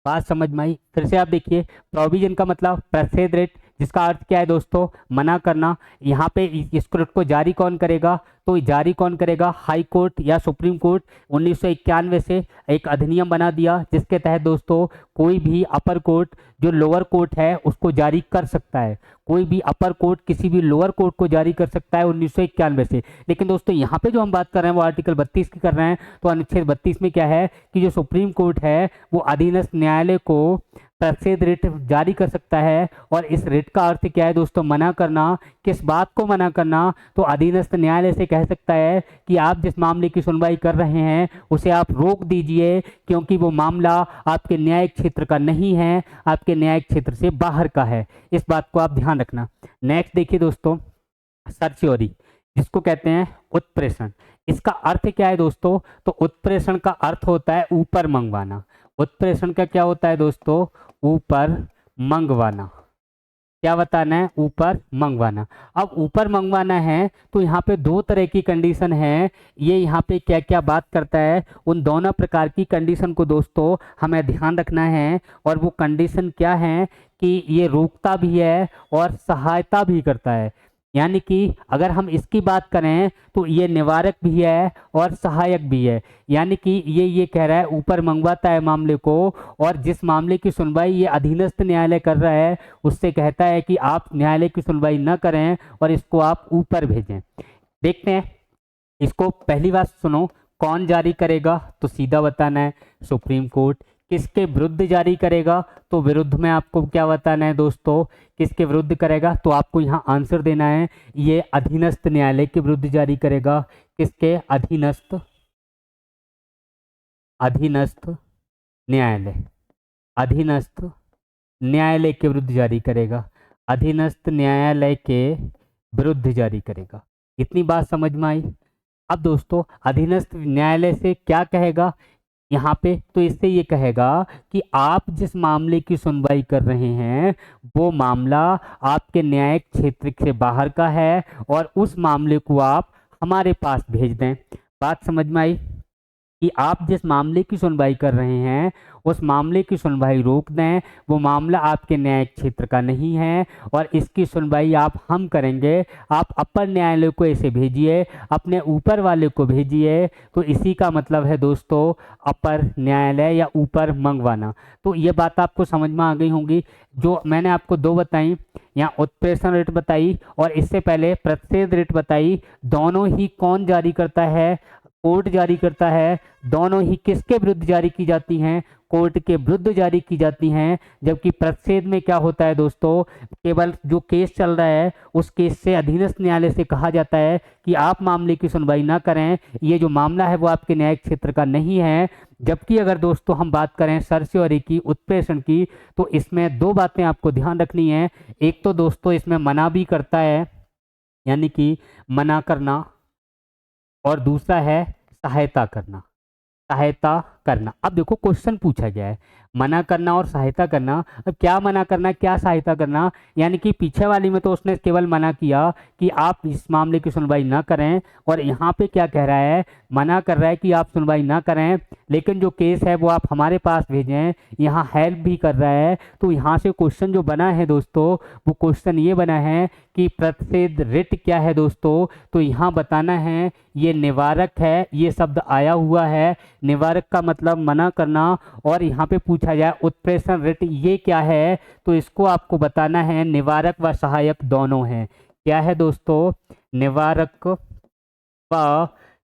बात समझ में आई। फिर से आप देखिए, प्रोविजन का मतलब प्रतिषेध रिट, जिसका अर्थ क्या है दोस्तों, मना करना। यहाँ पे इस स्क्रिप्ट को जारी कौन करेगा, तो जारी कौन करेगा, हाई कोर्ट या सुप्रीम कोर्ट 1991 से एक अधिनियम बना दिया, जिसके तहत दोस्तों कोई भी अपर कोर्ट जो लोअर कोर्ट है उसको जारी कर सकता है, कोई भी अपर कोर्ट किसी भी लोअर कोर्ट को जारी कर सकता है 1991 से। लेकिन दोस्तों यहाँ पे जो हम बात कर रहे हैं वो आर्टिकल 32 की कर रहे हैं। तो अनुच्छेद 32 में क्या है कि जो सुप्रीम कोर्ट है वो अधीनस्थ न्यायालय को प्रतिषेध रिट जारी कर सकता है। और इस रिट का अर्थ क्या है दोस्तों, मना करना। किस बात को मना करना, तो अधीनस्थ न्यायालय से कह सकता है कि आप जिस मामले की सुनवाई कर रहे हैं उसे आप रोक दीजिए, क्योंकि वो मामला आपके न्यायिक क्षेत्र का नहीं है, आपके न्यायिक क्षेत्र से बाहर का है। इस बात को आप ध्यान रखना। नेक्स्ट देखिए दोस्तों, सर्च्योरी, जिसको कहते हैं उत्प्रेषण। इसका अर्थ क्या है दोस्तों, तो उत्प्रेषण का अर्थ होता है ऊपर मंगवाना। उत्प्रेषण का क्या होता है दोस्तों, ऊपर मंगवाना। क्या बताना है, ऊपर मंगवाना। अब ऊपर मंगवाना है तो यहाँ पे दो तरह की कंडीशन है। ये यहाँ पे क्या क्या बात करता है, उन दोनों प्रकार की कंडीशन को दोस्तों हमें ध्यान रखना है। और वो कंडीशन क्या है कि ये रोकता भी है और सहायता भी करता है। यानी कि अगर हम इसकी बात करें तो ये निवारक भी है और सहायक भी है। यानी कि ये कह रहा है ऊपर मंगवाता है मामले को, और जिस मामले की सुनवाई ये अधीनस्थ न्यायालय कर रहा है उससे कहता है कि आप न्यायालय की सुनवाई न करें और इसको आप ऊपर भेजें। देखते हैं इसको। पहली बात सुनो, कौन जारी करेगा, तो सीधा बताना है सुप्रीम कोर्ट। किसके विरुद्ध जारी करेगा, तो विरुद्ध में आपको क्या बताना है दोस्तों, किसके विरुद्ध करेगा, तो आपको यहाँ आंसर देना है ये अधीनस्थ न्यायालय के विरुद्ध जारी करेगा। किसके, अधीनस्थ, अधीनस्थ न्यायालय, अधीनस्थ न्यायालय के विरुद्ध जारी करेगा, अधीनस्थ न्यायालय के विरुद्ध जारी करेगा। इतनी बात समझ में आई। अब दोस्तों अधीनस्थ न्यायालय से क्या कहेगा यहाँ पे, तो इससे ये कहेगा कि आप जिस मामले की सुनवाई कर रहे हैं वो मामला आपके न्यायिक क्षेत्र से बाहर का है और उस मामले को आप हमारे पास भेज दें। बात समझ में आई कि आप जिस मामले की सुनवाई कर रहे हैं उस मामले की सुनवाई रोक दें, वो मामला आपके न्यायिक क्षेत्र का नहीं है और इसकी सुनवाई हम करेंगे। आप अपर न्यायालय को ऐसे भेजिए, अपने ऊपर वाले को भेजिए। तो इसी का मतलब है दोस्तों अपर न्यायालय या ऊपर मंगवाना। तो ये बात आपको समझ में आ गई होंगी। जो मैंने आपको दो बताई, यहाँ उत्प्रेषण रिट बताई और इससे पहले प्रतिषेध रिट बताई। दोनों ही कौन जारी करता है, कोर्ट जारी करता है। दोनों ही किसके विरुद्ध जारी की जाती हैं, कोर्ट के विरुद्ध जारी की जाती हैं। जबकि प्रतिषेध में क्या होता है दोस्तों, केवल जो केस चल रहा है उस केस से अधीनस्थ न्यायालय से कहा जाता है कि आप मामले की सुनवाई ना करें, ये जो मामला है वो आपके न्यायिक क्षेत्र का नहीं है। जबकि अगर दोस्तों हम बात करें सर्च्योरी की, उत्प्रेषण की, तो इसमें दो बातें आपको ध्यान रखनी है। एक तो दोस्तों इसमें मना भी करता है, यानी कि मना करना, और दूसरा है सहायता करना, सहायता करना। अब देखो क्वेश्चन पूछा गया है मना करना और सहायता करना। अब क्या मना करना, क्या सहायता करना, यानी कि पीछे वाली में तो उसने केवल मना किया कि आप इस मामले की सुनवाई ना करें, और यहाँ पे क्या कह रहा है, मना कर रहा है कि आप सुनवाई ना करें, लेकिन जो केस है वो आप हमारे पास भेजें, यहाँ हेल्प भी कर रहा है। तो यहाँ से क्वेश्चन जो बना है दोस्तों, वो क्वेश्चन ये बना है कि प्रतिषेध रिट क्या है दोस्तों, तो यहाँ बताना है ये निवारक है। ये शब्द आया हुआ है, निवारक का मतलब मना करना। और यहाँ पे पूछा जाए उत्प्रेषण रिट ये क्या है, तो इसको आपको बताना है निवारक व सहायक दोनों हैं। क्या है दोस्तों, निवारक व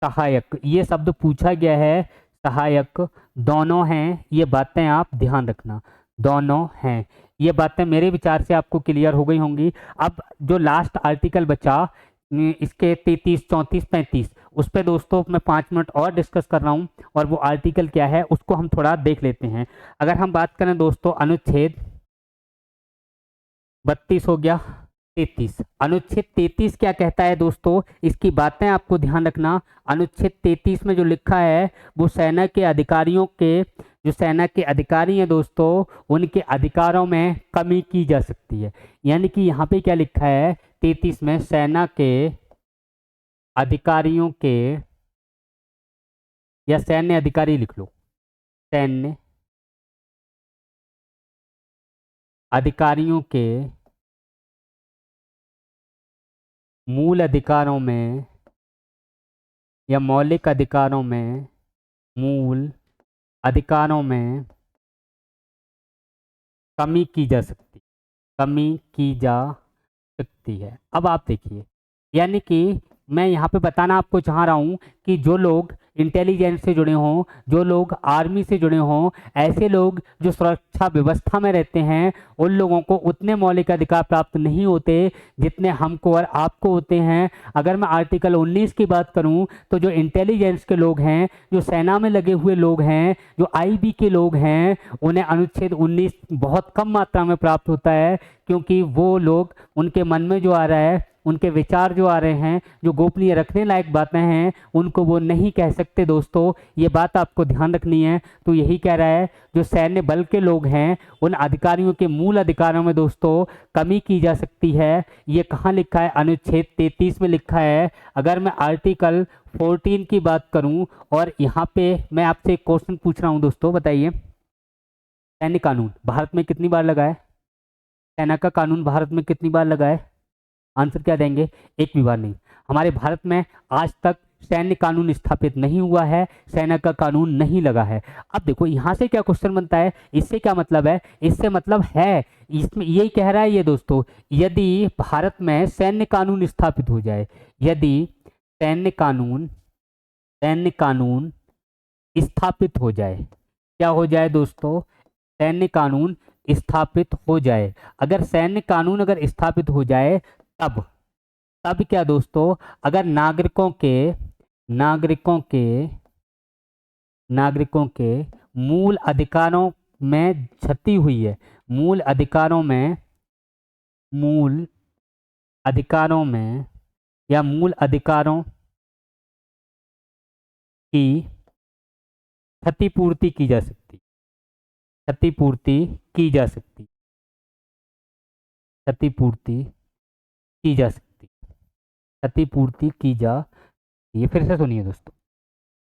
सहायक, ये शब्द पूछा गया है, सहायक दोनों हैं। ये बातें आप ध्यान रखना, दोनों हैं। ये बातें मेरे विचार से आपको क्लियर हो गई होंगी। अब जो लास्ट आर्टिकल बचा इसके 33, 34, 35, उस पर दोस्तों मैं 5 मिनट और डिस्कस कर रहा हूँ, और वो आर्टिकल क्या है उसको हम थोड़ा देख लेते हैं। अगर हम बात करें दोस्तों अनुच्छेद 32 हो गया, 33, अनुच्छेद 33 क्या कहता है दोस्तों, इसकी बातें आपको ध्यान रखना। अनुच्छेद 33 में जो लिखा है वो सेना के अधिकारियों के, जो सेना के अधिकारी हैं दोस्तों, उनके अधिकारों में कमी की जा सकती है। यानी कि यहाँ पे क्या लिखा है 33 में, सेना के अधिकारियों के, या सैन्य अधिकारी लिख लो, सैन्य अधिकारियों के मूल अधिकारों में या मौलिक अधिकारों में, मूल अधिकारों में कमी की जा सकती, कमी की जा सकती है। अब आप देखिए, यानी कि मैं यहाँ पे बताना आपको चाह रहा हूँ कि जो लोग इंटेलिजेंस से जुड़े हों, जो लोग आर्मी से जुड़े हों, ऐसे लोग जो सुरक्षा व्यवस्था में रहते हैं, उन लोगों को उतने मौलिक अधिकार प्राप्त नहीं होते जितने हमको और आपको होते हैं। अगर मैं आर्टिकल 19 की बात करूं तो जो इंटेलिजेंस के लोग हैं, जो सेना में लगे हुए लोग हैं, जो आईबी के लोग हैं, उन्हें अनुच्छेद 19 बहुत कम मात्रा में प्राप्त होता है, क्योंकि वो लोग, उनके मन में जो आ रहा है, उनके विचार जो आ रहे हैं, जो गोपनीय रखने लायक बातें हैं, उनको वो नहीं कह सकते। दोस्तों ये बात आपको ध्यान रखनी है। तो यही कह रहा है, जो सैन्य बल के लोग हैं, उन अधिकारियों के मूल अधिकारों में दोस्तों कमी की जा सकती है। ये कहाँ लिखा है? अनुच्छेद 33 में लिखा है। अगर मैं आर्टिकल 14 की बात करूं, और यहाँ पे मैं आपसे एक क्वेश्चन पूछ रहा हूँ दोस्तों, बताइए सैन्य कानून भारत में कितनी बार लगा है? सेना का कानून भारत में कितनी बार लगा है? आंसर क्या देंगे? एक भी बार नहीं। हमारे भारत में आज तक सैन्य कानून स्थापित नहीं हुआ है, सेना का कानून नहीं लगा है। अब देखो यहाँ से क्या क्वेश्चन बनता है, इससे क्या मतलब है? इससे मतलब है, इसमें यही कह रहा है ये दोस्तों, यदि भारत में सैन्य कानून स्थापित हो जाए, यदि सैन्य कानून स्थापित हो जाए, क्या हो जाए दोस्तों? सैन्य कानून स्थापित हो जाए। अगर सैन्य कानून अगर स्थापित हो जाए, तब क्या दोस्तों, अगर नागरिकों के मूल अधिकारों में क्षति हुई है, मूल अधिकारों में या मूल अधिकारों की क्षतिपूर्ति की जा सकती, क्षतिपूर्ति की जा सकती, क्षतिपूर्ति की जा सकती, क्षतिपूर्ति की जा। ये फिर से सुनिए दोस्तों,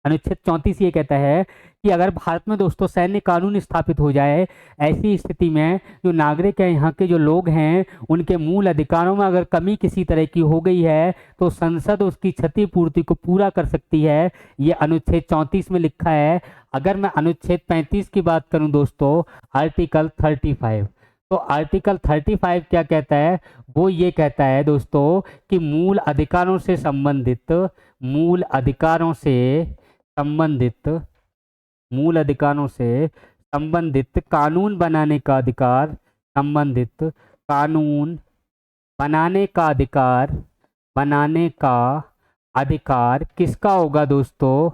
अनुच्छेद 34 ये कहता है कि अगर भारत में दोस्तों सैन्य कानून स्थापित हो जाए, ऐसी स्थिति में जो नागरिक हैं, यहाँ के जो लोग हैं, उनके मूल अधिकारों में अगर कमी किसी तरह की हो गई है, तो संसद उसकी क्षतिपूर्ति को पूरा कर सकती है। ये अनुच्छेद 34 में लिखा है। अगर मैं अनुच्छेद 35 की बात करूं दोस्तों, आर्टिकल 35, तो आर्टिकल 35 क्या कहता है? वो ये कहता है दोस्तों कि मूल अधिकारों से संबंधित कानून बनाने का अधिकार, किसका होगा दोस्तों?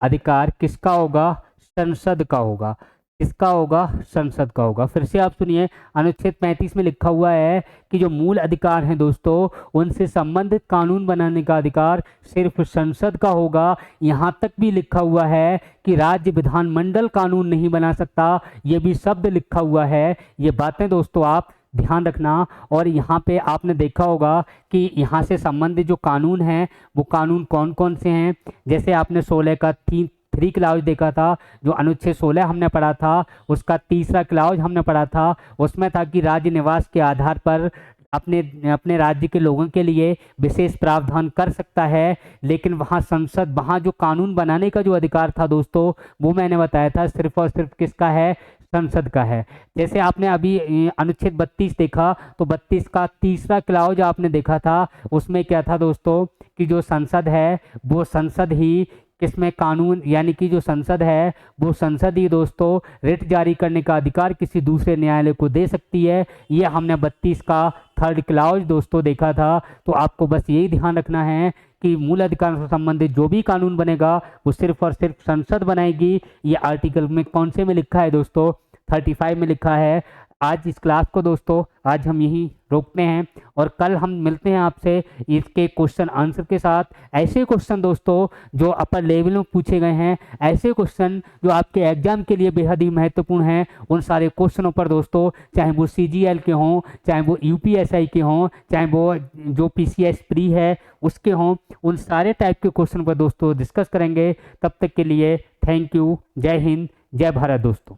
अधिकार किसका होगा? संसद का होगा। किसका होगा? संसद का होगा। फिर से आप सुनिए, अनुच्छेद 35 में लिखा हुआ है कि जो मूल अधिकार हैं दोस्तों, उनसे संबंधित कानून बनाने का अधिकार सिर्फ संसद का होगा। यहाँ तक भी लिखा हुआ है कि राज्य विधानमंडल कानून नहीं बना सकता, ये भी शब्द लिखा हुआ है। ये बातें दोस्तों आप ध्यान रखना। और यहाँ पे आपने देखा होगा कि यहाँ से संबंधित जो कानून हैं, वो कानून कौन कौन से हैं। जैसे आपने 16 का 3 क्लाउज देखा था, जो अनुच्छेद 16 हमने पढ़ा था, उसका तीसरा क्लाउज हमने पढ़ा था। उसमें था कि राज्य निवास के आधार पर अपने राज्य के लोगों के लिए विशेष प्रावधान कर सकता है। लेकिन वहाँ संसद, वहाँ जो कानून बनाने का जो अधिकार था दोस्तों, वो मैंने बताया था सिर्फ और सिर्फ किसका है? संसद का है। जैसे आपने अभी अनुच्छेद 32 देखा, तो 32 का तीसरा क्लाउज आपने देखा था। उसमें क्या था दोस्तों कि जो संसद है, वो संसद ही किसमें कानून, यानी कि जो संसद है, वो संसद ही दोस्तों रिट जारी करने का अधिकार किसी दूसरे न्यायालय को दे सकती है। ये हमने 32 का थर्ड क्लाउज दोस्तों देखा था। तो आपको बस यही ध्यान रखना है कि मूल अधिकारों से संबंधित जो भी कानून बनेगा, वो सिर्फ और सिर्फ संसद बनाएगी। ये आर्टिकल में कौन से में लिखा है दोस्तों? 35 में लिखा है। आज इस क्लास को दोस्तों आज हम यहीं रोकते हैं, और कल हम मिलते हैं आपसे इसके क्वेश्चन आंसर के साथ। ऐसे क्वेश्चन दोस्तों जो अपर लेवल में पूछे गए हैं, ऐसे क्वेश्चन जो आपके एग्जाम के लिए बेहद ही महत्वपूर्ण हैं, उन सारे क्वेश्चनों पर दोस्तों, चाहे वो CGL के हों, चाहे वो UPSI के हों, चाहे वो जो PCS प्री है उसके हों, उन सारे टाइप के क्वेश्चन पर दोस्तों डिस्कस करेंगे। तब तक के लिए थैंक यू। जय हिंद, जय भारत दोस्तों।